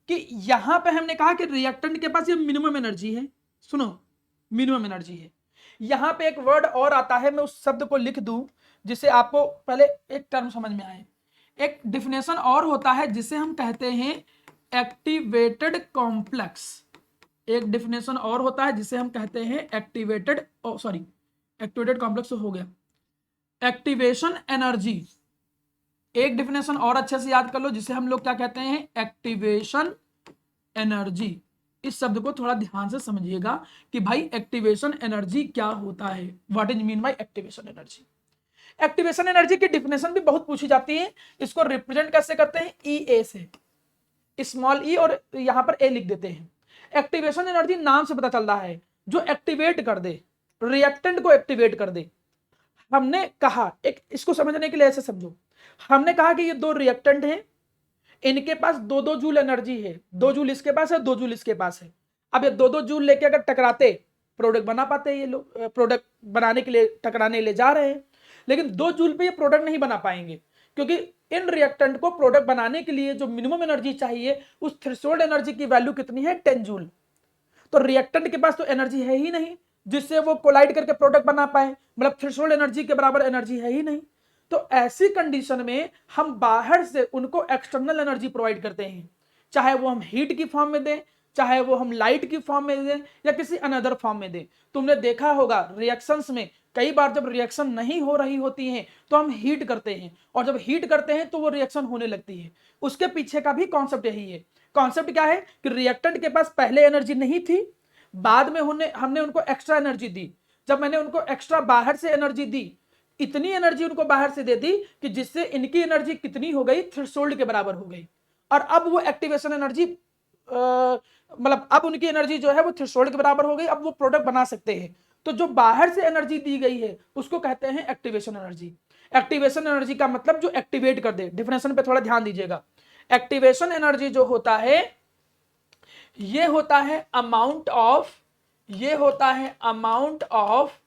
कि यहां पे हमने कहा कि रिएक्टेंट के पास ये मिनिमम एनर्जी है। सुनो, मिनिमम एनर्जी है। यहां पे एक वर्ड और आता है, मैं उस शब्द को लिख दूं जिससे आपको पहले एक टर्म समझ में आए। एक डिफिनेशन और होता है जिसे हम कहते हैं एक्टिवेटेड कॉम्प्लेक्स। एक डिफिनेशन और होता है जिसे हम कहते हैं एक्टिवेटेड कॉम्प्लेक्स हो गया, एक्टिवेशन एनर्जी। एक डिफिनेशन और अच्छे से याद कर लो जिसे हम लोग क्या कहते हैं, एक्टिवेशन एनर्जी। इस शब्द को थोड़ा ध्यान से समझिएगा कि भाई एक्टिवेशन एनर्जी क्या होता है, what is mean by activation energy. Activation energy की डिफिनेशन भी बहुत पूछी जाती है। इसको रिप्रेजेंट कैसे करते हैं, ई ए से, स्मॉल ई और यहां पर ए लिख देते हैं। एक्टिवेशन एनर्जी नाम से पता चल रहा है जो एक्टिवेट कर दे, रिएक्टेंट को एक्टिवेट कर दे। हमने कहा, एक इसको समझने के लिए ऐसे समझो, हमने कहा कि ये दो रिएक्टेंट हैं, इनके पास 2-2 जूल एनर्जी है, 2 जूल इसके पास है, 2 जूल इसके पास है। अब ये 2-2 जूल लेके अगर टकराते, प्रोडक्ट बना पाते, ये लोग प्रोडक्ट बनाने के लिए टकराने ले जा रहे हैं, लेकिन 2 जूल पे ये प्रोडक्ट नहीं बना पाएंगे क्योंकि इन रिएक्टेंट को प्रोडक्ट बनाने के लिए जो मिनिमम एनर्जी चाहिए उस थ्रेशोल्ड एनर्जी की वैल्यू कितनी है, 10 जूल। तो रिएक्टेंट के पास तो एनर्जी है ही नहीं जिससे वो कोलाइड करके प्रोडक्ट बना पाए, मतलब थ्रेशोल्ड एनर्जी के बराबर एनर्जी है ही नहीं। तो ऐसी कंडीशन में हम बाहर से उनको एक्सटर्नल एनर्जी प्रोवाइड करते हैं, चाहे वो हम हीट की फॉर्म में दें, चाहे वो हम लाइट की फॉर्म में दें या किसी अनदर फॉर्म में दें। तुमने देखा होगा रिएक्शंस में कई बार जब रिएक्शन नहीं हो रही होती है तो हम हीट करते हैं, और जब हीट करते हैं तो वो रिएक्शन होने लगती है। उसके पीछे का भी कॉन्सेप्ट यही है। कॉन्सेप्ट क्या है कि रिएक्टेंट के पास पहले एनर्जी नहीं थी, बाद में हमने उनको एक्स्ट्रा एनर्जी दी। जब मैंने उनको एक्स्ट्रा बाहर से एनर्जी दी, इतनी एनर्जी उनको बाहर से दे दी कि जिससे इनकी एनर्जी कितनी हो गई, थ्रेशोल्ड के बराबर हो गई। और अब वो एक्टिवेशन एनर्जी मतलब अब उनकी एनर्जी जो है वो थ्रेशोल्ड के बराबर हो गई, अब वो प्रोडक्ट बना सकते हैं। तो जो बाहर से एनर्जी दी गई है उसको कहते हैं एक्टिवेशन एनर्जी। एक्टिवेशन एनर्जी का मतलब जो एक्टिवेट कर दे। डिफिनेशन पे थोड़ा ध्यान दीजिएगा। एक्टिवेशन एनर्जी जो होता है ये होता है अमाउंट ऑफ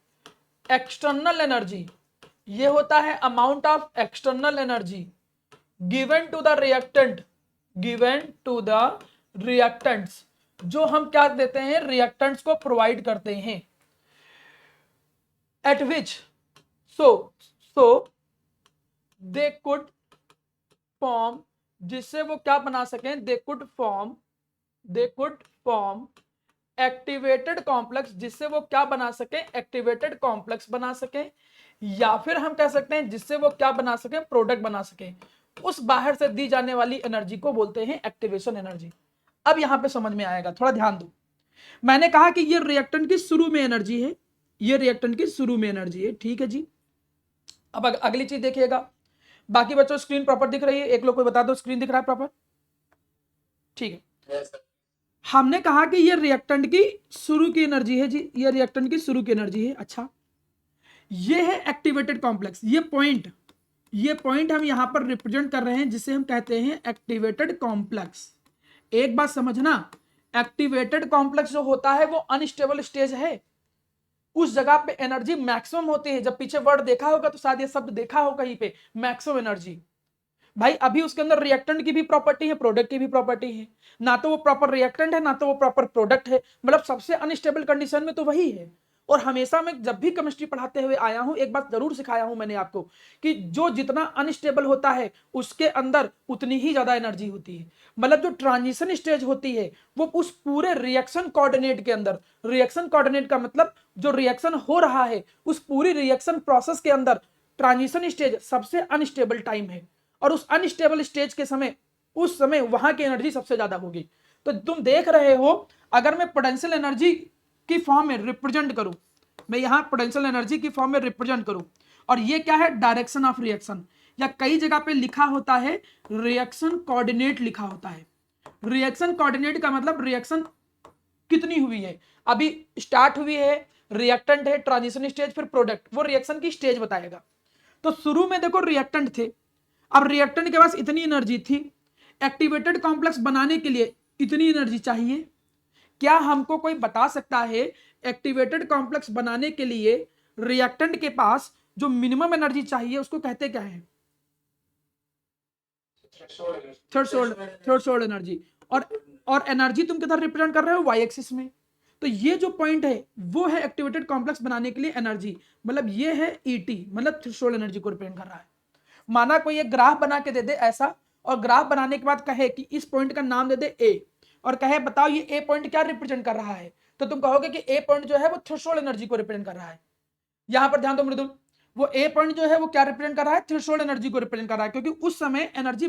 एक्सटर्नल एनर्जी, ये होता है amount of external energy given to the reactants, जो हम क्या देते हैं, रिएक्टेंट्स को प्रोवाइड करते हैं। Eight which so they could form, जिससे वो क्या बना सकें, they could form activated complex, जिससे वो क्या बना सके, एक्टिवेटेड कॉम्प्लेक्स बना सके, या फिर हम कह सकते हैं जिससे वो क्या बना सके, प्रोडक्ट बना सके। उस बाहर से दी जाने वाली एनर्जी को बोलते हैं एक्टिवेशन एनर्जी। अब यहां पे समझ में आएगा, थोड़ा ध्यान दो। मैंने कहा कि ये रिएक्टेंट की शुरू में एनर्जी है, ये रिएक्टेंट की शुरू में एनर्जी है, ठीक है जी। अब अगली चीज देखिएगा। बाकी बच्चों स्क्रीन प्रॉपर दिख रही है, एक लोग कोई बता दो स्क्रीन दिख रहा है प्रॉपर, ठीक है। हमने कहा कि ये रिएक्टेंट की शुरू की एनर्जी है जी, ये रिएक्टेंट की शुरू की एनर्जी है। अच्छा, ये है एक्टिवेटेड कॉम्प्लेक्स, ये पॉइंट हम यहां पर रिप्रेजेंट कर रहे हैं जिसे हम कहते हैं एक्टिवेटेड कॉम्प्लेक्स। एक बात समझना, एक्टिवेटेड कॉम्प्लेक्स जो होता है वो अनस्टेबल स्टेज है, उस जगह पे एनर्जी मैक्सिमम होती है। जब पीछे वर्ड देखा होगा तो शायद ये शब्द देखा हो कहीं पे, मैक्सिमम एनर्जी। भाई अभी उसके अंदर रिएक्टेंट की भी प्रॉपर्टी है, प्रोडक्ट की भी प्रॉपर्टी है, ना तो वो प्रॉपर रिएक्टेंट है ना तो वो प्रॉपर प्रोडक्ट है, मतलब सबसे अनस्टेबल कंडीशन में तो वही है। और हमेशा मैं जब भी केमिस्ट्री पढ़ाते हुए आया हूं एक बात जरूर सिखाया हूं मैंने आपको कि जो जितना अनस्टेबल होता है उसके अंदर उतनी ही ज्यादा एनर्जी होती है। मतलब जो ट्रांजिशन स्टेज होती है वो उस पूरे रिएक्शन कोऑर्डिनेट के अंदर, रिएक्शन कोऑर्डिनेट का मतलब जो रिएक्शन हो रहा है उस पूरी रिएक्शन प्रोसेस के अंदर ट्रांजिशन स्टेज सबसे अनस्टेबल टाइम है। और उस अनस्टेबल स्टेज के समय उस समय वहां की एनर्जी सबसे ज्यादा होगी। तो तुम देख रहे हो, अगर मैं पोटेंशियल एनर्जी की फॉर्म में रिप्रेजेंट करूं, मैं यहां पोटेंशियल एनर्जी की फॉर्म में रिप्रेजेंट करूं, और ये क्या है, डायरेक्शन ऑफ रिएक्शन, या कई जगह पे लिखा होता है रिएक्शन कोऑर्डिनेट लिखा होता है। रिएक्शन कोऑर्डिनेट का मतलब रिएक्शन कितनी हुई है, अभी स्टार्ट हुई है, रिएक्टेंट है, ट्रांजिशन स्टेज, फिर प्रोडक्ट, वो रिएक्शन की स्टेज बताएगा। तो शुरू में देखो रिएक्टेंट थे, अब रिएक्टेंट के पास इतनी एनर्जी थी, एक्टिवेटेड कॉम्प्लेक्स बनाने के लिए इतनी एनर्जी चाहिए। क्या हमको कोई बता सकता है एक्टिवेटेड कॉम्प्लेक्स बनाने के लिए रिएक्टेंट के पास जो मिनिमम एनर्जी चाहिए उसको कहते क्या है? Threshold energy. और एनर्जी तुम किधर रिप्रेजेंट कर रहे हो? वाई एक्सिस में। तो ये जो पॉइंट है वो है एक्टिवेटेड कॉम्प्लेक्स बनाने के लिए एनर्जी, मतलब ये है ईटी, मतलब थ्रेशोल्ड एनर्जी को रिप्रेजेंट कर रहा है। माना कोई एक ग्राफ बना के दे दे ऐसा, और ग्राफ बनाने के बाद कहे कि इस पॉइंट का नाम दे दे ए, और कहे बताओ ये ए पॉइंट क्या रिप्रेजेंट कर रहा है, तो तुम कहोगे कि ए पॉइंट जो है वो थ्रेशोल्ड एनर्जी को रिप्रेजेंट कर रहा है। यहां पर ध्यान दो मृदुल, वो ए पॉइंट जो है वो क्या रिप्रेजेंट कर रहा है? थ्रेशोल्ड एनर्जी को रिप्रेजेंट कर रहा है, क्योंकि उस समय एनर्जी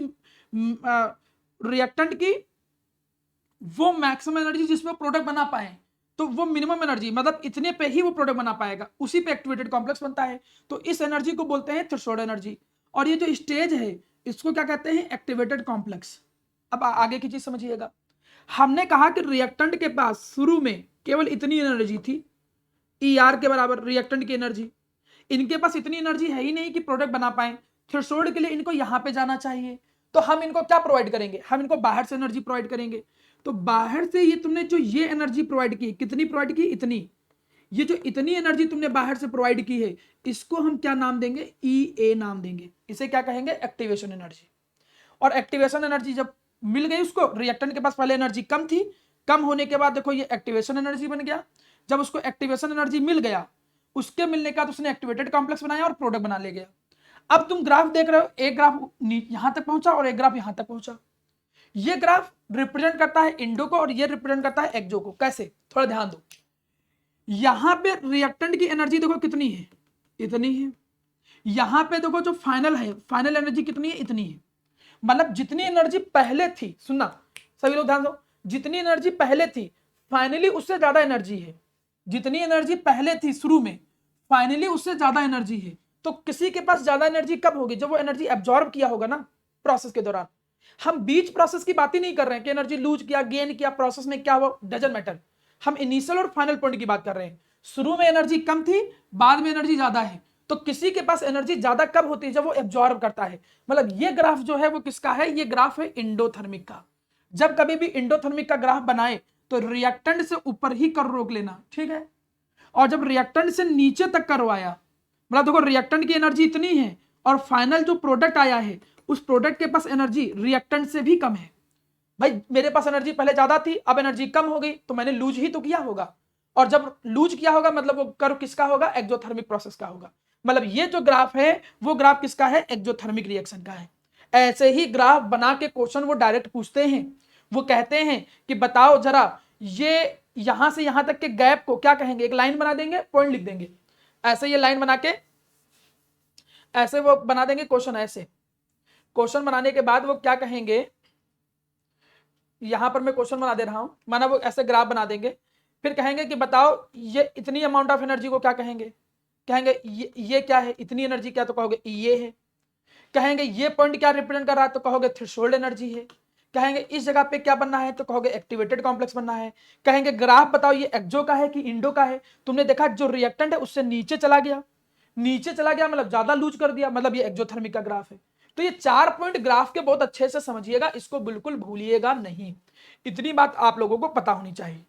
रिएक्टेंट की वो मैक्सिमम एनर्जी जिसमें प्रोडक्ट बना पाए, तो वो मिनिमम एनर्जी मतलब इतने पे ही वो प्रोडक्ट बना पाएगा, उसी पे एक्टिवेटेड कॉम्प्लेक्स बनता है। तो इस एनर्जी को बोलते हैं थ्रेशोल्ड एनर्जी। और ये जो स्टेज है इसको क्या कहते हैं? Activated complex. अब आगे की चीज समझिएगा, हमने कहा कि रिएक्टेंट के पास शुरू में केवल इतनी एनर्जी थी, ई आर के बराबर रिएक्टेंट की एनर्जी। इनके पास इतनी एनर्जी है ही नहीं कि प्रोडक्ट बना पाए, थ्रेशोल्ड के लिए इनको यहां पे जाना चाहिए। तो हम इनको क्या प्रोवाइड करेंगे? हम इनको बाहर से एनर्जी प्रोवाइड करेंगे। तो बाहर से ये तुमने जो ये एनर्जी प्रोवाइड की, कितनी प्रोवाइड की? इतनी। ये जो इतनी एनर्जी तुमने बाहर से प्रोवाइड की है इसको हम क्या नाम देंगे? ई ए नाम देंगे। इसे क्या कहेंगे? Activation energy. और एक्टिवेशन एनर्जी जब मिल गई उसको, रिएक्टेंट के पास पहले एनर्जी कम थी, कम होने के बाद देखो ये एक्टिवेशन एनर्जी बन गया। जब उसको एक्टिवेशन एनर्जी मिल गया, उसके मिलने के बाद उसने एक्टिवेटेड कॉम्प्लेक्स बनाया और प्रोडक्ट बना ले गया। अब तुम ग्राफ देख रहे हो, एक ग्राफ यहां तक पहुंचा और एक ग्राफ यहां तक पहुंचा। ये ग्राफ रिप्रेजेंट करता है इंडो को और ये रिप्रेजेंट करता है एक्सो को। कैसे? थोड़ा ध्यान दो, यहां पे रिएक्टेंट की एनर्जी देखो कितनी है, इतनी है। यहां पे देखो जो फाइनल है, फाइनल एनर्जी कितनी है? इतनी है। मतलब जितनी एनर्जी पहले थी, सुनना सभी लोग ध्यान दो, जितनी एनर्जी पहले थी फाइनली उससे ज्यादा एनर्जी है। जितनी एनर्जी पहले थी शुरू में, फाइनली उससे ज्यादा एनर्जी है। तो किसी के पास ज्यादा एनर्जी कब होगी? जब वो एनर्जी एब्जॉर्ब किया होगा ना प्रोसेस के दौरान। हम बीच प्रोसेस की बात ही नहीं कर रहे हैं कि एनर्जी लूज किया, गेन किया, प्रोसेस में क्या हुआ, डजंट मैटर। हम इनिशियल और फाइनल पॉइंट की बात कर रहे हैं। शुरू में एनर्जी कम थी, बाद में एनर्जी ज्यादा है। तो किसी के पास एनर्जी ज्यादा कब होती है? जब वो एब्जॉर्ब करता है। मतलब ये ग्राफ जो है वो किसका है? ये ग्राफ है इंडोथर्मिक का। जब कभी भी इंडोथर्मिक का ग्राफ बनाए तो रिएक्टेंट से ऊपर ही कर रोक लेना, ठीक है। और जब रिएक्टेंट से नीचे तक करवाया, मतलब देखो रिएक्टेंट की एनर्जी इतनी है और फाइनल जो प्रोडक्ट आया है उस प्रोडक्ट के पास एनर्जी रिएक्टेंट से भी कम है। भाई मेरे पास एनर्जी पहले ज्यादा थी, अब एनर्जी कम हो गई, तो मैंने लूज ही तो किया होगा। और जब लूज किया होगा मतलब वो कर्व किसका होगा? एक्सोथर्मिक प्रोसेस का होगा। मतलब ये जो ग्राफ है वो ग्राफ किसका है? एक्सोथर्मिक रिएक्शन का है। ऐसे ही ग्राफ बना के क्वेश्चन वो डायरेक्ट पूछते हैं। वो कहते हैं कि बताओ जरा ये यहां से यहां तक के गैप को क्या कहेंगे? एक लाइन बना देंगे, पॉइंट लिख देंगे, ऐसे ये लाइन बना के ऐसे वो बना देंगे क्वेश्चन। ऐसे क्वेश्चन बनाने के बाद वो क्या कहेंगे? यहां पर मैं क्वेश्चन बना दे रहा हूं, माना वो ऐसे ग्राफ बना देंगे, फिर कहेंगे कि बताओ ये इतनी अमाउंट ऑफ एनर्जी को क्या कहेंगे? कहेंगे ये क्या है? इतनी एनर्जी क्या? तो कहोगे ये है। कहेंगे ये पॉइंट क्या रिप्रेजेंट कर रहा है? तो कहोगे थ्रेशोल्ड एनर्जी है। कहेंगे इस जगह पे क्या बनना है? तो कहोगे एक्टिवेटेड कॉम्प्लेक्स बनना है। कहेंगे ग्राफ बताओ ये एक्सो का है कि इंडो का है? तुमने देखा जो रिएक्टेंट है उससे नीचे चला गया, नीचे चला गया मतलब ज्यादा लूज कर दिया, मतलब ये एक्सोथर्मिक का ग्राफ है। तो ये 4 पॉइंट ग्राफ के बहुत अच्छे से समझिएगा, इसको बिल्कुल भूलिएगा नहीं। इतनी बात आप लोगों को पता होनी चाहिए।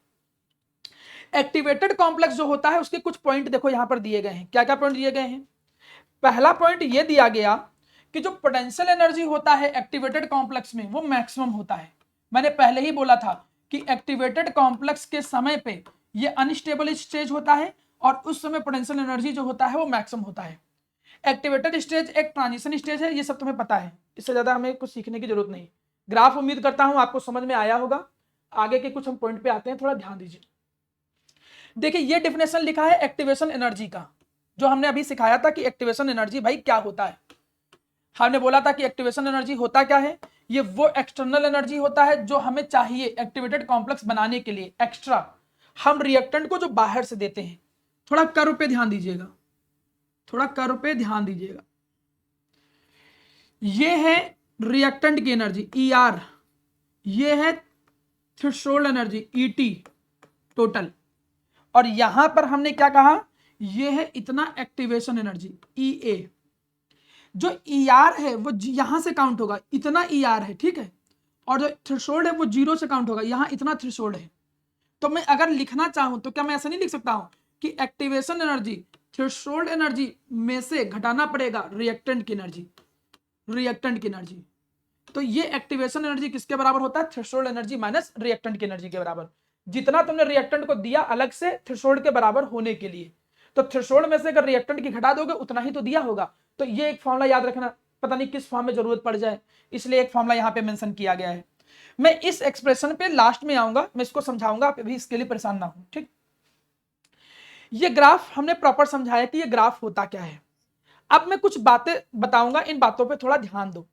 एक्टिवेटेड कॉम्प्लेक्स जो होता है उसके कुछ पॉइंट देखो यहां पर दिए गए हैं। क्या क्या पॉइंट दिए गए हैं? पहला पॉइंट ये दिया गया कि जो पोटेंशियल एनर्जी होता है एक्टिवेटेड कॉम्प्लेक्स में वो मैक्सिमम होता है। मैंने पहले ही बोला था कि एक्टिवेटेड कॉम्प्लेक्स के समय पे ये अनस्टेबल स्टेज होता है और उस समय पोटेंशियल एनर्जी जो होता है वो मैक्सिमम होता है। एक्टिवेटेड स्टेज एक ट्रांजिशन स्टेज है, ये सब तुम्हें पता है, इससे ज्यादा हमें कुछ सीखने की जरूरत नहीं। ग्राफ उम्मीद करता हूं आपको समझ में आया होगा। आगे के कुछ हम पॉइंट पे आते हैं, थोड़ा ध्यान दीजिए। देखिए ये डेफिनेशन लिखा है एक्टिवेशन एनर्जी का, जो हमने अभी सिखाया था कि एक्टिवेशन एनर्जी भाई क्या होता है। हमने बोला था कि एक्टिवेशन एनर्जी होता क्या है, ये वो एक्सटर्नल एनर्जी होता है जो हमें चाहिए एक्टिवेटेड कॉम्प्लेक्स बनाने के लिए, एक्स्ट्रा हम रिएक्टेंट को जो बाहर से देते हैं। थोड़ा कर्व पे ध्यान दीजिएगा, थोड़ा कर्व पे ध्यान दीजिएगा। ये है रिएक्टेंट की एनर्जी ई आर, ये है threshold energy E T total, और यहां पर हमने क्या कहा, ये है इतना एक्टिवेशन एनर्जी ई ए। जो ई आर है वो यहां से काउंट होगा, इतना ई आर है, ठीक है, और जो थ्रेशोल्ड है वो 0 से काउंट होगा, यहां इतना थ्रेशोल्ड है। तो मैं अगर लिखना चाहूं तो क्या मैं ऐसा नहीं लिख सकता हूं कि एक्टिवेशन एनर्जी थ्रेशोल्ड एनर्जी में से घटाना पड़ेगा रिएक्टेंट की एनर्जी, रिएक्टेंट की एनर्जी। तो ये एक्टिवेशन एनर्जी किसके बराबर होता है, थ्रेशोल्ड एनर्जी माइनस रिएक्टेंट की एनर्जी के बराबर। जितना तुमने रिएक्टेंट को दिया अलग से थ्रेशोल्ड के बराबर होने के लिए, तो थ्रेशोल्ड में से अगर रिएक्टेंट की घटा दोगे उतना ही तो दिया होगा। तो ये एक फॉर्मूला याद रखना, पता नहीं किस फॉर्म में जरूरत पड़ जाए, इसलिए एक फॉर्मूला यहां पे मेंशन किया गया है। मैं इस एक्सप्रेशन पे लास्ट में आऊंगा, मैं इसको समझाऊंगा, आप अभी इसके लिए परेशान ना हो, ठीक। ये ग्राफ हमने प्रॉपर समझाया कि ये ग्राफ होता क्या है। अब मैं कुछ बातें बताऊंगा, इन बातों पे थोड़ा ध्यान दो।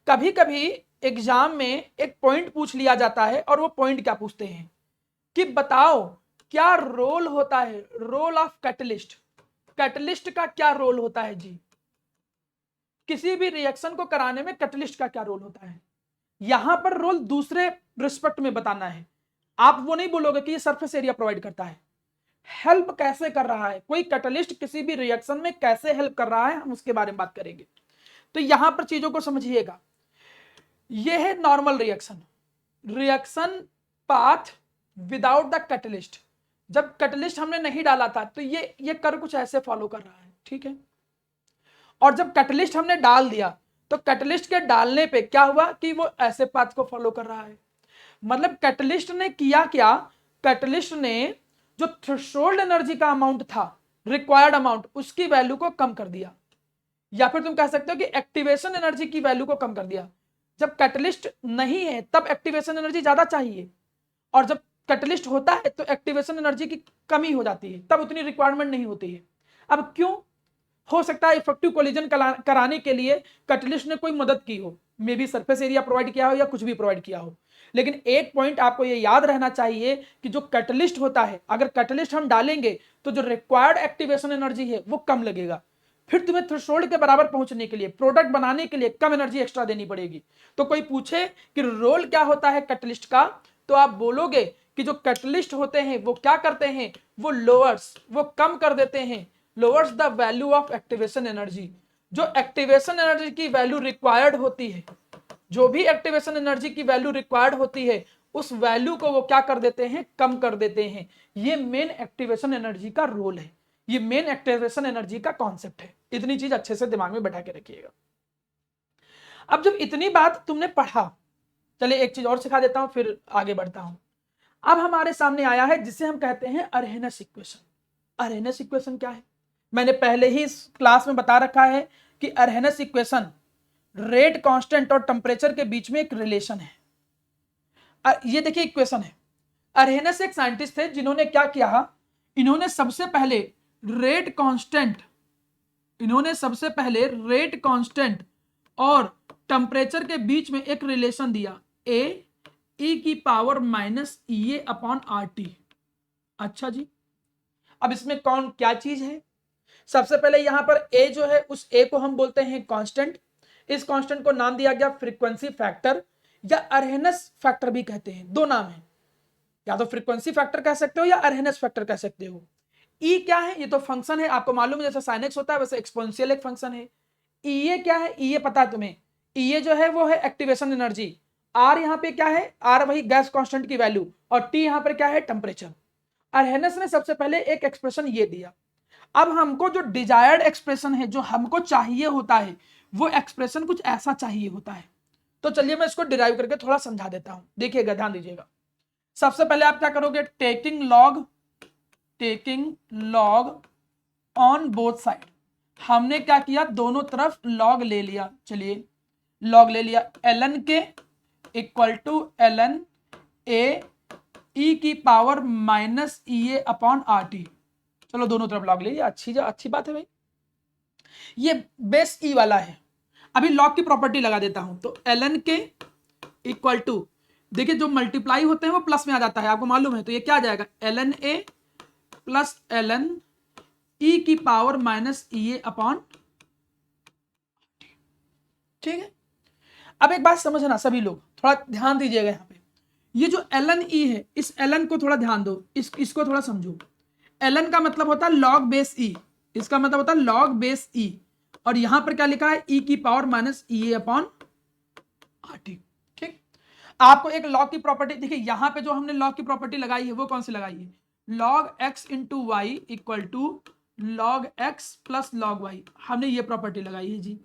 कभी कभी एग्जाम में एक पॉइंट पूछ लिया जाता है, और वो पॉइंट क्या पूछते हैं कि बताओ क्या रोल होता है, रोल ऑफ कैटलिस्ट, कैटलिस्ट का क्या रोल होता है जी, किसी भी रिएक्शन को कराने में कैटलिस्ट का क्या रोल होता है। यहां पर रोल दूसरे रिस्पेक्ट में बताना है, आप वो नहीं बोलोगे कि ये सरफेस एरिया प्रोवाइड करता है, हेल्प कैसे कर रहा है, कोई कैटलिस्ट किसी भी रिएक्शन में कैसे हेल्प कर रहा है, हम उसके बारे में बात करेंगे। तो यहां पर चीजों को समझिएगा। यह है normal reaction, reaction path without the catalyst. जब कैटलिस्ट हमने नहीं डाला था तो ये कर कुछ ऐसे फॉलो कर रहा है, ठीक है। और जब कैटलिस्ट हमने डाल दिया तो कैटलिस्ट के डालने पे क्या हुआ कि वो ऐसे पाथ को फॉलो कर रहा है। मतलब कैटलिस्ट ने किया क्या, कैटलिस्ट ने जो थ्रेशोल्ड एनर्जी का अमाउंट था, रिक्वायर्ड अमाउंट, उसकी वैल्यू को कम कर दिया, या फिर तुम कह सकते हो कि एक्टिवेशन एनर्जी की वैल्यू को कम कर दिया। जब कैटलिस्ट नहीं है तब एक्टिवेशन एनर्जी ज्यादा चाहिए, और जब कैटलिस्ट होता है तो एक्टिवेशन एनर्जी की कमी हो जाती है, तब उतनी रिक्वायरमेंट नहीं होती है। अब क्यों, हो सकता है इफेक्टिव कोलिजन कराने के लिए कैटलिस्ट ने कोई मदद की हो, may be surface area provide किया हो या कुछ भी प्रोवाइड किया हो। लेकिन एक पॉइंट आपको ये याद रहना चाहिए कि जो कैटलिस्ट होता है, अगर कैटलिस्ट हम डालेंगे तो जो रिक्वायर्ड एक्टिवेशन एनर्जी है वो कम लगेगा, फिर तुम्हें थ्रेशोल्ड के बराबर पहुंचने के लिए, प्रोडक्ट बनाने के लिए कम एनर्जी एक्स्ट्रा देनी पड़ेगी। तो कोई पूछे कि रोल क्या होता है कैटलिस्ट का, तो आप बोलोगे कि जो कैटलिस्ट होते हैं वो क्या करते हैं, वो लोअर्स, वो कम कर देते हैं, lowers the value of activation energy. जो एक्टिवेशन एनर्जी की वैल्यू रिक्वायर्ड होती है, जो भी एक्टिवेशन एनर्जी की वैल्यू रिक्वायर्ड होती है, उस वैल्यू को वो क्या कर देते हैं, कम कर देते हैं। ये मेन एक्टिवेशन एनर्जी का रोल है, ये मेन एक्टिवेशन एनर्जी का कॉन्सेप्ट है। इतनी चीज अच्छे से दिमाग में बैठा के रखिएगा। अब जब इतनी बात तुमने पढ़ा, चलिए एक चीज और सिखा देता हूं, फिर आगे बढ़ता हूं। अब हमारे सामने आया है जिसे हम कहते हैं अरहेनस इक्वेशन। अरहेनस इक्वेशन क्या है, मैंने पहले ही इस क्लास में बता रखा है कि अरहेनस इक्वेशन रेट कांस्टेंट और टेम्परेचर के बीच में एक रिलेशन है। ये देखिए इक्वेशन है। अरहेनस एक साइंटिस्ट थे जिन्होंने क्या किया, इन्होंने सबसे पहले रेट कांस्टेंट और टेम्परेचर के बीच में एक रिलेशन दिया, ए ई की पावर माइनस ई अपॉन आर टी। अच्छा जी, अब इसमें कौन क्या चीज है, सबसे पहले यहां पर ए जो है, उस ए को हम बोलते हैं कांस्टेंट। इस कांस्टेंट को नाम दिया गया फ्रीक्वेंसी फैक्टर, या अरहेनस फैक्टर भी कहते हैं, दो नाम है, या तो फ्रीक्वेंसी फैक्टर कह सकते हो या अरहेनस फैक्टर कह सकते हो। ई क्या है, ये तो फंक्शन है, आपको मालूम है, जैसे साइन एक्स होता है वैसे एक्सपोनेंशियल एक फंक्शन है। ई क्या है, ई पता है तुम्हें, ई जो है वो है एक्टिवेशन एनर्जी। आर यहाँ पे क्या है, आर वही गैस कांस्टेंट की वैल्यू, और टी यहाँ पर क्या है, टेम्परेचर। अरहेनस ने सबसे पहले एक एक्सप्रेशन ये दिया। अब हमको जो डिजायर्ड एक्सप्रेशन है, जो हमको चाहिए होता है, वो एक्सप्रेशन कुछ ऐसा चाहिए होता है। तो चलिए मैं इसको डिराइव करके थोड़ा समझा देता हूं, देखिएगा, ध्यान दीजिएगा। सबसे पहले आप क्या करोगे, taking log taking log on both side, हमने क्या किया, दोनों तरफ लॉग ले लिया। चलिए लॉग ले लिया, ln के इक्वल टू ln ए ई की power minus E A upon R T. चलो दोनों तरफ लॉग ले लिया, अच्छी बात है भाई। ये बेस ई वाला है। अभी लॉग की प्रॉपर्टी लगा देता हूं, तो ln के इक्वल टू, देखिए जो मल्टीप्लाई होते हैं वो प्लस में आ जाता है, आपको मालूम है, तो ये क्या आ जाएगा, ln ए प्लस ln ई की power minus E A upon, ठीक है। अब एक बात समझना सभी लोग, थोड़ा ध्यान दीजिएगा यहाँ पे, ये जो ln e है, इस ln को थोड़ा ध्यान दो, इसको थोड़ा समझो। ln का मतलब होता है लॉग बेस e, इसका मतलब होता है लॉग बेस e, और यहां पर क्या लिखा है, e की power minus E A upon R T. ठीक, आपको एक लॉग की प्रॉपर्टी, देखिए यहां पे जो हमने लॉग की प्रॉपर्टी लगाई है वो कौन सी लगाई है, log x into y equal to log x plus log y, हमने ये प्रॉपर्टी लगाई है जी।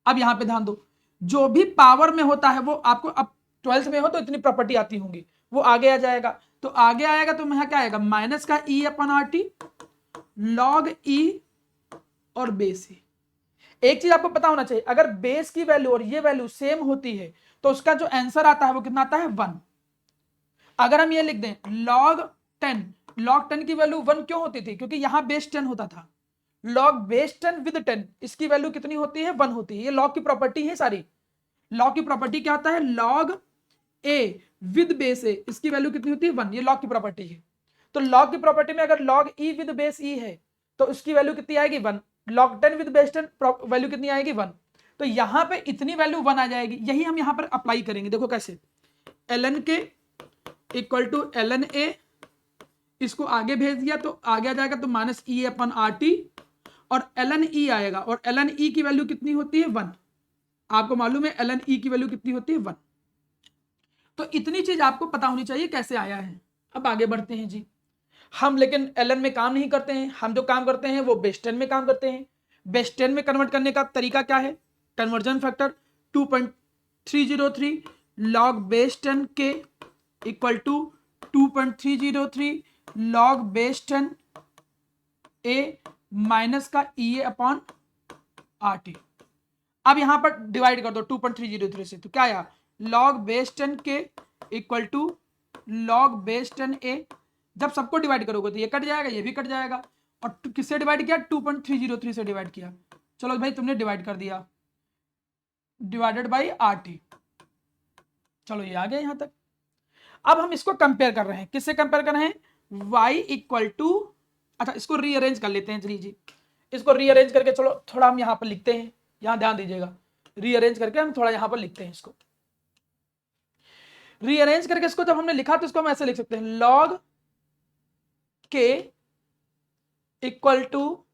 अब यहां पे ध्यान दो, जो भी पावर में होता है वो आपको, अब 12th में हो तो इतनी प्रॉपर्टी आती होंगी, वो आगे आ जाएगा, तो आगे आएगा तो यहाँ क्या आएगा, माइनस का ई अपन आर टी लॉग ई और बेस ई। एक चीज आपको पता होना चाहिए, अगर बेस की वैल्यू और ये वैल्यू सेम होती है तो उसका जो आंसर आता है वो कितना आता है, 1। अगर हम ये लिख दें लॉग 10, लॉग 10 की वैल्यू 1 क्यों होती थी, क्योंकि यहां बेस 10 होता था, लॉग बेस 10 विद 10 इसकी वैल्यू कितनी होती है, 1 होती है। ये लॉग की प्रॉपर्टी है सारी। लॉग की प्रॉपर्टी क्या होता है, लॉग ए विद बेस ए, इसकी वैल्यू कितनी होती है, 1, ये लॉग की प्रॉपर्टी है। तो लॉग की प्रॉपर्टी में अगर लॉग ई विद बेस ई है तो उसकी वैल्यू कितनी आएगी, 1। लॉग 10 विद बेस 10 वैल्यू कितनी आएगी, 1। तो यहां पे इतनी वैल्यू 1 आ जाएगी, यही हम यहां पर अप्लाई करेंगे। देखो कैसे, ln के इक्वल टू ln ए, इसको आगे भेज दिया तो आगे आ जाएगा तो माइनस ई अपन आर टी, और ln ई आएगा, और ln ई की वैल्यू कितनी होती है, 1। आपको मालूम है ln ई की वैल्यू कितनी होती है, 1। तो इतनी चीज आपको पता होनी चाहिए कैसे आया है। अब आगे बढ़ते हैं जी, हम लेकिन ln में काम नहीं करते हैं, हम जो काम करते हैं वो बेस 10 में काम करते हैं। बेस 10 में कन्वर्ट करने का तरीका क्या है, कन्वर्जन फैक्टर 2.303 लॉग बेस 10 के equal to 2.303 log base 10 A minus का E A upon R T. अब यहां पर डिवाइड कर दो 2.303 से, तो क्या आया, लॉग बेस 10 के इक्वल टू लॉग बेस 10 ए। जब सबको डिवाइड करोगे तो ये कट जाएगा, ये भी कट जाएगा, और किससे डिवाइड किया, 2.303 से डिवाइड किया। चलो भाई तुमने डिवाइड कर दिया, डिवाइडेड बाई आर टी। चलो ये आ गया यहां तक। अब हम इसको कंपेयर कर रहे हैं, किससे कंपेयर कर रहे हैं, y इक्वल टू, अच्छा इसको रीअरेंज कर लेते हैं, चलिए जी इसको रीअरेंज करके चलो थोड़ा हम यहां पर लिखते हैं, यहां ध्यान दीजिएगा, रीअरेंज करके हम थोड़ा यहां पर लिखते हैं इसको। रीअरेंज करके इसको जब हमने लिखा तो इसको हम ऐसे लिख सकते हैं, लॉग के इक्वल टू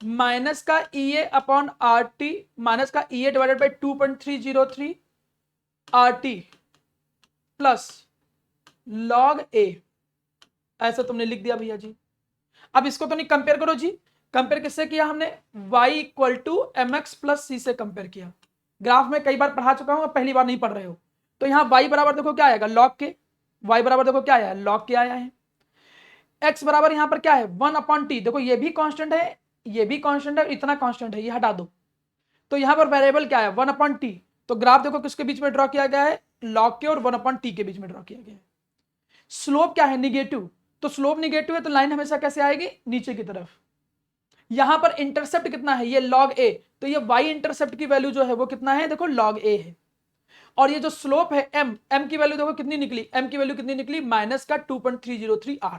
माइनस का E A upon R T, minus का E A divided by 2.303 R T plus log A, ऐसा तुमने लिख दिया भैया जी। अब इसको तो नहीं कंपेयर करो जी, कंपेयर किससे किया हमने, y equal to m x plus c से कंपेयर किया। ग्राफ में कई बार पढ़ा चुका हूं, पहली बार नहीं पढ़ रहे हो, तो यहां y बराबर देखो क्या आएगा, लॉग के, y बराबर देखो क्या आया है, लॉग के आया है। x बराबर यहां पर क्या है, 1 अपॉन टी, देखो ये भी कांस्टेंट है, ये भी कांस्टेंट है, इतना कांस्टेंट है, ये हटा दो, तो यहां पर वेरिएबल क्या है, 1 अपॉन टी। तो ग्राफ देखो किसके बीच में ड्रॉ किया गया है, लॉग के और 1 अपॉन टी के बीच में ड्रॉ किया गया है। स्लोप क्या है, निगेटिव, तो स्लोप निगेटिव है तो लाइन हमेशा कैसे आएगी, नीचे की तरफ। यहां पर इंटरसेप्ट कितना है, ये लॉग ए, तो ये y इंटरसेप्ट की वैल्यू जो है वो कितना है, देखो लॉग ए है। और ये जो स्लोप है m की वैल्यू देखो कितनी निकली, m की वैल्यू कितनी निकली, माइनस का 2.303 r।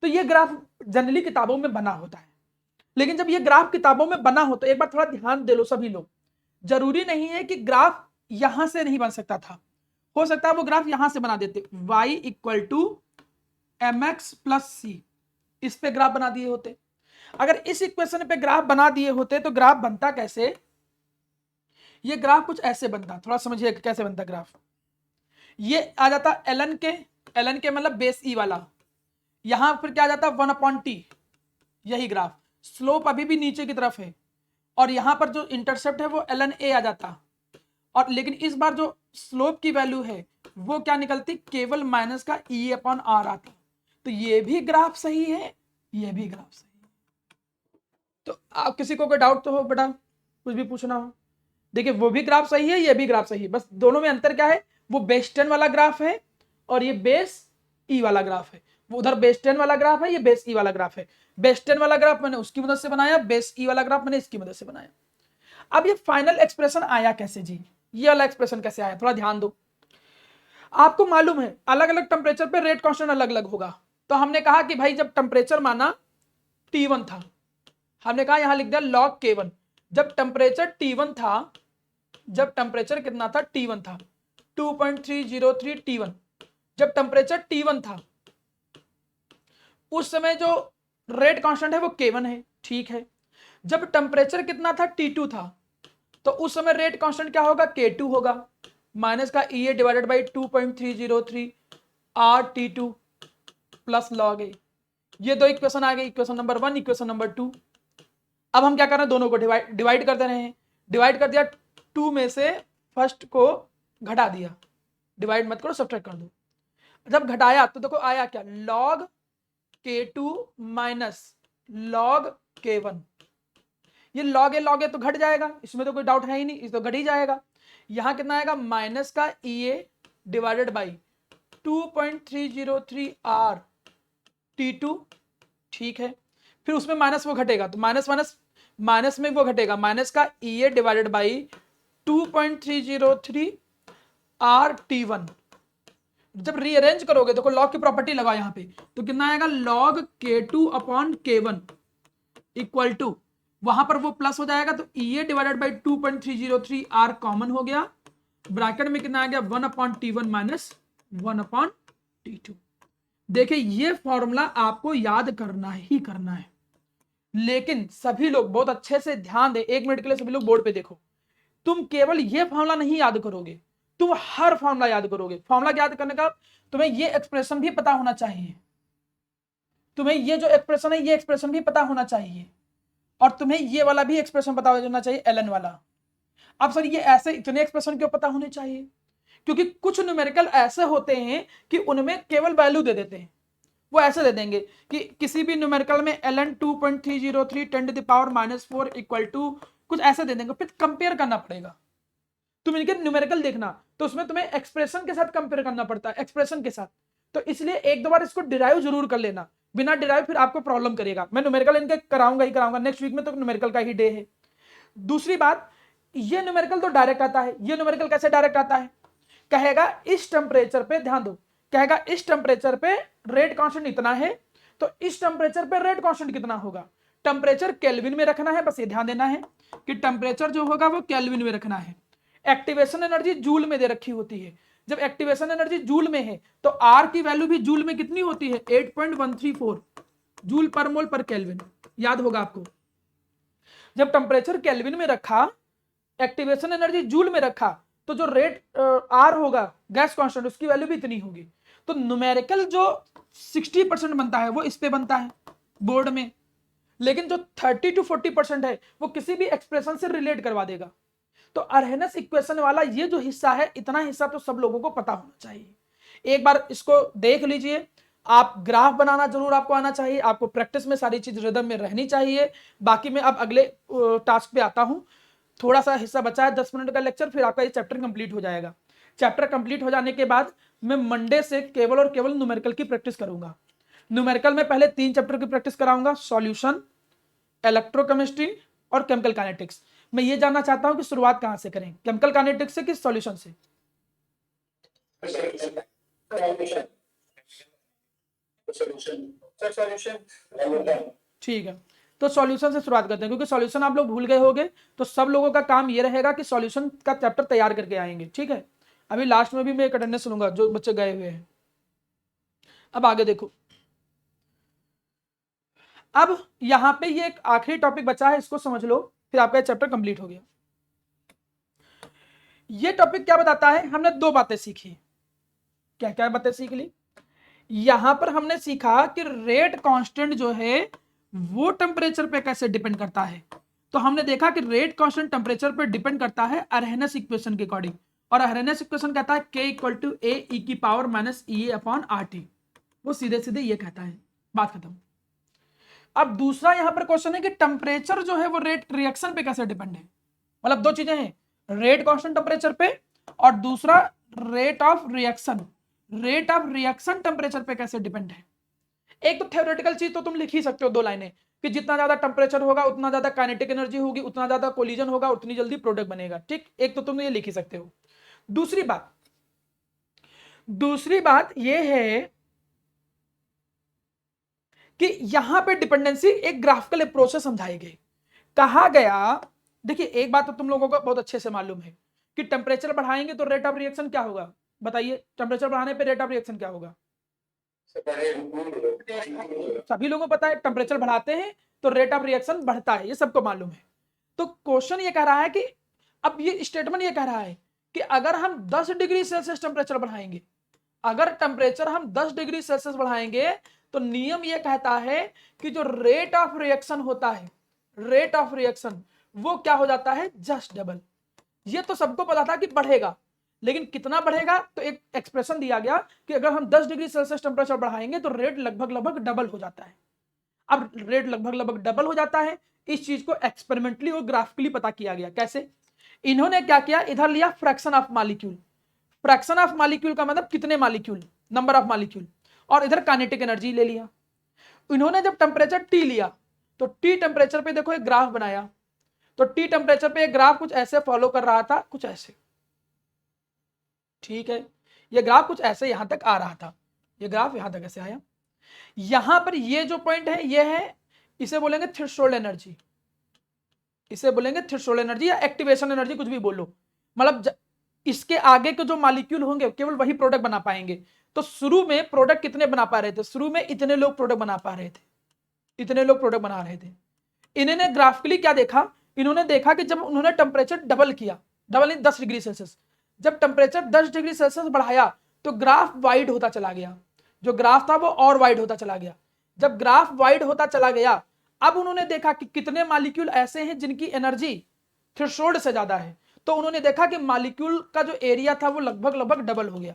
तो ये ग्राफ जनरली किताबों में बना होता है, लेकिन जब ये ग्राफ किताबों में बना हो तो एक बार थोड़ा ध्यान दे लो सभी लोग, जरूरी नहीं है कि ग्राफ यहां से नहीं बन सकता था, हो सकता है वो ग्राफ यहां से बना देते, y equal to m x plus c, इस पे ग्राफ बना दिए होते। अगर इस इक्वेशन पे ग्राफ बना दिए होते तो ग्राफ बनता कैसे, ये ग्राफ कुछ ऐसे बनता, थोड़ा समझिए कैसे बनता ग्राफ। ये आ जाता ln के मतलब बेस ई वाला, यहां पर क्या आ जाता 1 अपॉन टी, यही ग्राफ, स्लोप अभी भी नीचे की तरफ है, और यहां पर जो इंटरसेप्ट है वो ln ए आ जाता, और लेकिन इस बार जो स्लोप की वैल्यू है वो क्या निकलती, केवल माइनस का ई अपॉन आर आता। तो ये भी ग्राफ सही है, ये भी ग्राफ सही है। तो आप किसी को कोई डाउट तो हो बेटा, कुछ भी पूछना हो? देखिए वो भी ग्राफ सही है, ये भी ग्राफ सही है, बस दोनों में अंतर क्या है, वो बेस 10 वाला ग्राफ है और ये बेस ई वाला ग्राफ है। वो उधर बेस 10 वाला ग्राफ है, ये बेस ई वाला ग्राफ है। बेस 10 वाला ग्राफ मैंने उसकी मदद से बनाया, बेस ई वाला ग्राफ मैंने इसकी मदद से बनाया। अब ये फाइनल एक्सप्रेशन आया कैसे जी, ये वाला एक्सप्रेशन कैसे आया, थोड़ा ध्यान दो। आपको मालूम है अलग अलग टेम्परेचर पे रेट कांस्टेंट अलग अलग होगा। तो हमने कहा कि भाई जब टेम्परेचर माना T1 था, हमने कहा यहां लिख दिया log K1। जब टेम्परेचर T1 था, जब टेम्परेचर कितना था, T1 था 2.303 T1। जब टेम्परेचर T1 था उस समय जो रेट कांस्टेंट है वो K1 है, ठीक है। जब टेम्परेचर कितना था, T2 था, तो उस समय रेट कांस्टेंट क्या होगा, K2 होगा, माइनस का EA divided by 2.303 RT2 plus log A. ये दो इक्वेशन आ गई, इक्वेशन नंबर 1, इक्वेशन नंबर 2। अब हम क्या कर रहे हैं, दोनों को डिवाइड कर दे रहे हैं। डिवाइड कर दिया, 2 में से फर्स्ट को घटा दिया, डिवाइड मत करो सब्ट्रैक्ट कर दो। जब घटाया तो देखो आया क्या, log K2 minus log K1। ये log ए तो घट जाएगा, इसमें तो कोई डाउट है ही नहीं, इस तो घट ही जाएगा। यहां कितना आएगा, माइनस का EA डिवाइडेड बाई 2.303 RT2, ठीक है। फिर उसमें माइनस वो घटेगा, तो माइनस में वो घटेगा, माइनस का EA डिवाइडेड बाई 2.303 RT1। जब रीअरेंज करोगे, देखो लॉग की प्रॉपर्टी लगाओ यहां पे, तो कितना आएगा, log K2 upon K1 equal to, वहां पर वो प्लस हो जाएगा, तो EA divided by 2.303 R common हो गया, ब्रैकेट में कितना आ गया, 1 upon T1 minus 1 upon T2। देखिए ये फॉर्मूला आपको याद करना ही करना है, लेकिन सभी लोग बहुत अच्छे से ध्यान दे, 1 मिनट के लिए सभी लोग बोर्ड पे देखो। तुम केवल ये फॉर्मूला नहीं याद करोगे, तुम हर फॉर्मूला याद करोगे। फॉर्मूला याद करने का तुम्हें ये एक्सप्रेशन भी पता होना चाहिए, तुम्हें ये जो एक्सप्रेशन है ये एक्सप्रेशन भी पता होना चाहिए, और तुम्हें ये वाला भी एक्सप्रेशन पता होना चाहिए, ln वाला। अब सर ये ऐसे इतने एक्सप्रेशन क्यों पता होने चाहिए, क्योंकि कुछ न्यूमेरिकल ऐसे होते हैं कि उनमें केवल वैल्यू दे देते हैं। वो ऐसे दे देंगे कि किसी भी न्यूमेरिकल में ln 2.303 10 to the power -4 equal to कुछ ऐसे दे देंगे, फिर कंपेयर करना पड़ेगा। तुम इनके न्यूमेरिकल देखना तो उसमें तुम्हें एक्सप्रेशन के साथ कंपेयर करना पड़ता है, एक्सप्रेशन के साथ। तो इसलिए एक दो बार इसको डिराइव जरूर कर लेना, बिना डिराइव फिर आपको प्रॉब्लम करेगा। मैं न्यूमेरिकल इनके कराऊंगा ही कराऊंगा, नेक्स्ट वीक में तो न्यूमेरिकल का ही डे है। दूसरी बात, ये न्यूमेरिकल तो डायरेक्ट आता है। ये न्यूमेरिकल कैसे डायरेक्ट आता है, कहेगा इस टेम्परेचर पे, ध्यान दो, कहेगा इस टेम्परेचर पे रेट कांस्टेंट इतना है, तो इस टेम्परेचर पे रेट कांस्टेंट कितना होगा। टेम्परेचर केल्विन में रखना है, बस ये ध्यान देना है कि टेम्परेचर जो होगा वो केल्विन में रखना है। एक्टिवेशन एनर्जी जूल में दे रखी होती है। जब एक्टिवेशन एनर्जी जूल में है तो आर की वैल्यू भी जूल में कितनी होती है, 8.134 जूल पर मोल पर केल्विन, याद होगा आपको। जब टेम्परेचर केल्विन में रखा, एक्टिवेशन एनर्जी जूल में रखा, तो जो रेट आर होगा गैस कांस्टेंट, उसकी वैल्यू भी इतनी होगी। तो न्यूमेरिकल जो 60% बनता है वो इस पे बनता है बोर्ड में, लेकिन जो 30 to 40% है वो किसी भी एक्सप्रेशन से रिलेट करवा देगा। तो अरहेनस इक्वेशन वाला ये जो हिस्सा है, इतना हिस्सा तो सब लोगों को पता होना चाहिए। एक बार इसको देख लीजिए, आप ग्राफ बनाना जरूर आपको आना चाहिए, आपको प्रैक्टिस में सारी चीज रिदम में रहनी चाहिए। बाकी मैं अब अगले टास्क पे आता हूं, थोड़ा सा हिस्सा बचा है 10 मिनट का लेक्चर, फिर आपका ये चैप्टर कंप्लीट हो जाएगा। चैप्टर कंप्लीट हो जाने के बाद मैं मंडे से केवल और केवल न्यूमेरिकल की प्रैक्टिस करूंगा। न्यूमेरिकल में पहले 3 चैप्टर की प्रैक्टिस कराऊंगा, सॉल्यूशन, इलेक्ट्रोकेमिस्ट्री और केमिकल काइनेटिक्स। मैं ये जानना चाहता हूं कि शुरुआत कहां से करें, केमिकल काइनेटिक्स से कि सॉल्यूशन से? ठीक है, तो सॉल्यूशन से शुरुआत करते हैं, क्योंकि सॉल्यूशन आप लोग भूल गए होंगे, तो सब लोगों का काम ये रहेगा कि सॉल्यूशन का चैप्टर तैयार करके आएंगे, ठीक है। अभी लास्ट में भी मैं एक अटेंडेंस लूंगा जो बच्चे गए हुए हैं। अब आगे देखो, अब यहां पे ये एक आखिरी टॉपिक बचा है, इसको समझ लो, फिर आपका चैप्टर कंप्लीट हो गया। ये टॉपिक क्या बताता है, हमने 2 बातें सीखी। क्या क्या बातें सीख ली, यहां पर हमने सीखा कि रेट कांस्टेंट जो है वो टेम्परेचर पे कैसे डिपेंड करता है। तो हमने देखा कि रेट कांस्टेंट टेम्परेचर पे डिपेंड करता है अरहेनस इक्वेशन के अकॉर्डिंग, और अरहेनस इक्वेशन कहता है K = A e की पावर -EA/RT। वो सीधे सीधे ये कहता है, बात खत्म। अब दूसरा यहां पर क्वेश्चन है कि टेम्परेचर जो है वो रेट रिएक्शन पे कैसे डिपेंड है। मतलब दो चीजें हैं, रेट कांस्टेंट टेम्परेचर पे और दूसरा rate of reaction, rate of reaction temperature पे कैसे डिपेंड है। एक तो थ्योरेटिकल चीज तो तुम लिख ही सकते हो दो लाइनें कि जितना ज्यादा टेम्परेचर होगा उतना ज्यादा काइनेटिक एनर्जी होगी, उतना ज्यादा कोलिजन होगा, उतनी जल्दी प्रोडक्ट बनेगा, ठीक। एक तो तुम ये लिख ही सकते हो। दूसरी बात यह है कि यहां पे डिपेंडेंसी एक ग्राफिकल अप्रोच से समझाई गई। कहा गया, देखिए एक बात तो तुम लोगों को बहुत अच्छे से मालूम है कि टेम्परेचर बढ़ाएंगे तो रेट ऑफ रिएक्शन क्या होगा। बताइए, टेम्परेचर बढ़ाने पे रेट ऑफ रिएक्शन क्या होगा। सभी लोगों को पता है, टेम्परेचर बढ़ाते हैं तो रेट ऑफ रिएक्शन बढ़ता है, ये सबको मालूम है। तो क्वेश्चन ये कह रहा है कि अब ये स्टेटमेंट ये कह रहा है कि अगर हम 10 डिग्री सेल्सियस टेम्परेचर बढ़ाएंगे, अगर टेम्परेचर हम 10 डिग्री सेल्सियस बढ़ाएंगे तो नियम ये कहता है कि जो रेट ऑफ रिएक्शन होता है, रेट ऑफ रिएक्शन वो क्या हो जाता है, जस्ट डबल। ये तो सबको पता था कि बढ़ेगा, लेकिन कितना बढ़ेगा, तो एक एक्सप्रेशन दिया गया कि अगर हम 10 डिग्री सेल्सियस टेम्परेचर बढ़ाएंगे तो रेट लगभग डबल हो जाता है। अब रेट लगभग डबल हो जाता है, इस चीज को एक्सपेरिमेंटली और ग्राफिकली पता किया गया। कैसे, इन्होंने क्या किया, इधर लिया fraction of molecule, fraction of molecule का मतलब कितने मॉलिक्यूल, नंबर ऑफ मॉलिक्यूल, और इधर काइनेटिक एनर्जी ले लिया। इन्होंने जब टेम्परेचर टी लिया तो टी टेम्परेचर पे देखो एक ग्राफ बनाया, तो टी टेम्परेचर पे एक ग्राफ कुछ ऐसे फॉलो कर रहा था, कुछ ऐसे, ठीक है। ये ग्राफ कुछ ऐसे यहां तक आ रहा था, ये ग्राफ यहां तक ऐसे आया। यहां पर ये जो पॉइंट है ये है, इसे बोलेंगे थ्रेशोल्ड एनर्जी, इसे बोलेंगे थ्रेशोल्ड एनर्जी या एक्टिवेशन एनर्जी, कुछ भी बोलो। मतलब इसके आगे के जो मॉलिक्यूल होंगे केवल वही प्रोडक्ट बना पाएंगे। तो शुरू में प्रोडक्ट कितने बना पा रहे थे, शुरू में इतने लोग प्रोडक्ट बना पा रहे थे, इतने लोग प्रोडक्ट बना रहे थे। इन्होंने ग्राफिकली क्या देखा, इन्होंने देखा कि जब उन्होंने टेम्परेचर डबल किया, डबल इन 10 डिग्री सेल्सियस, जब टेम्परेचर 10 डिग्री सेल्सियस बढ़ाया तो ग्राफ वाइड होता चला गया, जो ग्राफ था वो और वाइड होता चला गया। जब ग्राफ वाइड होता चला गया, अब उन्होंने देखा कि कितने मॉलिक्यूल ऐसे हैं जिनकी एनर्जी थ्रेशोल्ड से ज्यादा है, तो उन्होंने देखा कि मॉलिक्यूल का जो एरिया था वो लगभग डबल हो गया।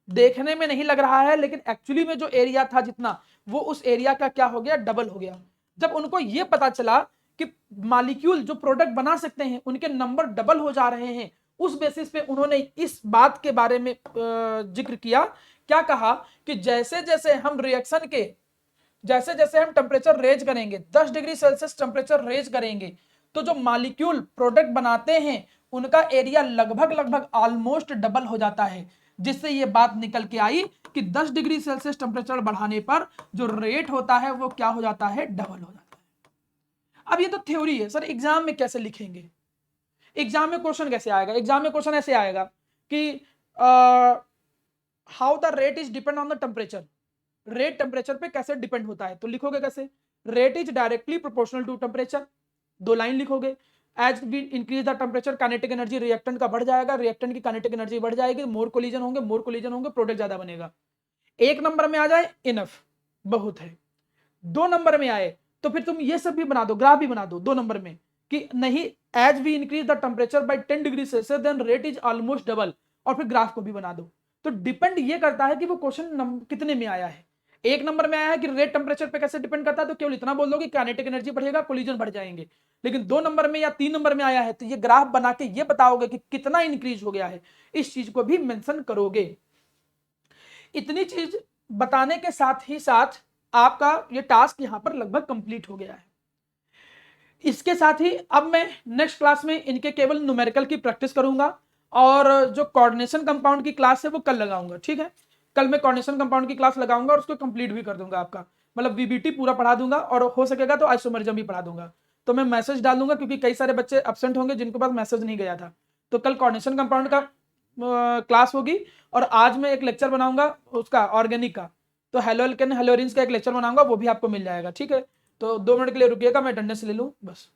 देखने में नहीं लग रहा है, लेकिन एक्चुअली में जो एरिया था जितना, वो उस एरिया का क्या हो गया, डबल हो गया। जब उनको ये पता चला कि मॉलिक्यूल जो प्रोडक्ट बना सकते हैं उनके नंबर डबल हो जा रहे हैं, उस बेसिस पे उन्होंने इस बात के बारे में जिक्र किया। क्या कहा कि जैसे जैसे हम रिएक्शन के, जैसे जैसे हम टेम्परेचर रेज करेंगे, 10 डिग्री सेल्सियस टेम्परेचर रेज करेंगे, तो जो मॉलिक्यूल प्रोडक्ट बनाते हैं उनका एरिया लगभग ऑलमोस्ट डबल हो जाता है। जिससे ये बात निकल के आई कि 10 डिग्री सेल्सियस टेम्परेचर बढ़ाने पर जो रेट होता है वो क्या हो जाता है, डबल हो जाता है। अब ये तो थ्योरी है सर, एग्जाम में कैसे लिखेंगे, एग्जाम में क्वेश्चन कैसे आएगा। एग्जाम में क्वेश्चन ऐसे आएगा कि how the rate is depend on the temperature, rate temperature पे कैसे डिपेंड होता है। तो लिखोगे कैसे, rate is directly proportional to temperature, दो लाइन लिखोगे। As we increase the temperature kinetic energy reactant का बढ़ जाएगा, रिएक्टेंट की काइनेटिक एनर्जी बढ़ जाएगी, मोर कोलिजन होंगे, प्रोडक्ट ज्यादा बनेगा। एक नंबर में आ जाए इनफ, बहुत है। दो नंबर में आए तो फिर तुम ये सब भी बना दो, ग्राफ भी बना दो दो नंबर में कि नहीं, as we increase the temperature by 10 degree Celsius then rate is almost double, और फिर ग्राफ को भी बना दो। तो डिपेंड ये करता है कि वो क्वेश्चन कितने में आया है। एक नंबर में आया है कि रेट टेम्परेचर पे कैसे डिपेंड करता है, तो केवल इतना बोल दो कि काइनेटिक एनर्जी बढ़ेगा, कोलिजन बढ़ जाएंगे। लेकिन 2 नंबर में या 3 नंबर में आया है तो ये ग्राफ बना के ये बताओगे कि कितना इंक्रीज हो गया है, इस चीज को भी मेंशन करोगे। इतनी चीज बताने के साथ ही साथ आपका ये टास्क यहां पर लगभग कंप्लीट हो गया है। इसके साथ ही अब मैं नेक्स्ट क्लास में इनके केवल न्यूमेरिकल की प्रैक्टिस करूंगा, और जो कोऑर्डिनेशन कंपाउंड की क्लास है वो कल लगाऊंगा, ठीक है। कल मैं कोऑर्डिनेशन कंपाउंड की क्लास लगाऊंगा और उसको कंप्लीट भी कर दूंगा आपका, मतलब वीबीटी पूरा पढ़ा दूंगा, और हो सकेगा तो आइसोमरिज्म भी पढ़ा दूंगा। तो मैं मैसेज डाल दूंगा क्योंकि कई सारे बच्चे एब्सेंट होंगे जिनके पास मैसेज नहीं गया था। तो कल कोऑर्डिनेशन कंपाउंड का क्लास होगी, और आज मैं एक लेक्चर बनाऊंगा उसका ऑर्गेनिक का, तो हेलो एल्केन हेलोरिन्स का एक लेक्चर बनाऊंगा, वो भी आपको मिल जाएगा, ठीक है। तो 2 मिनट के लिए रुकिएगा, मैं अटेंडेंस ले लूँ बस।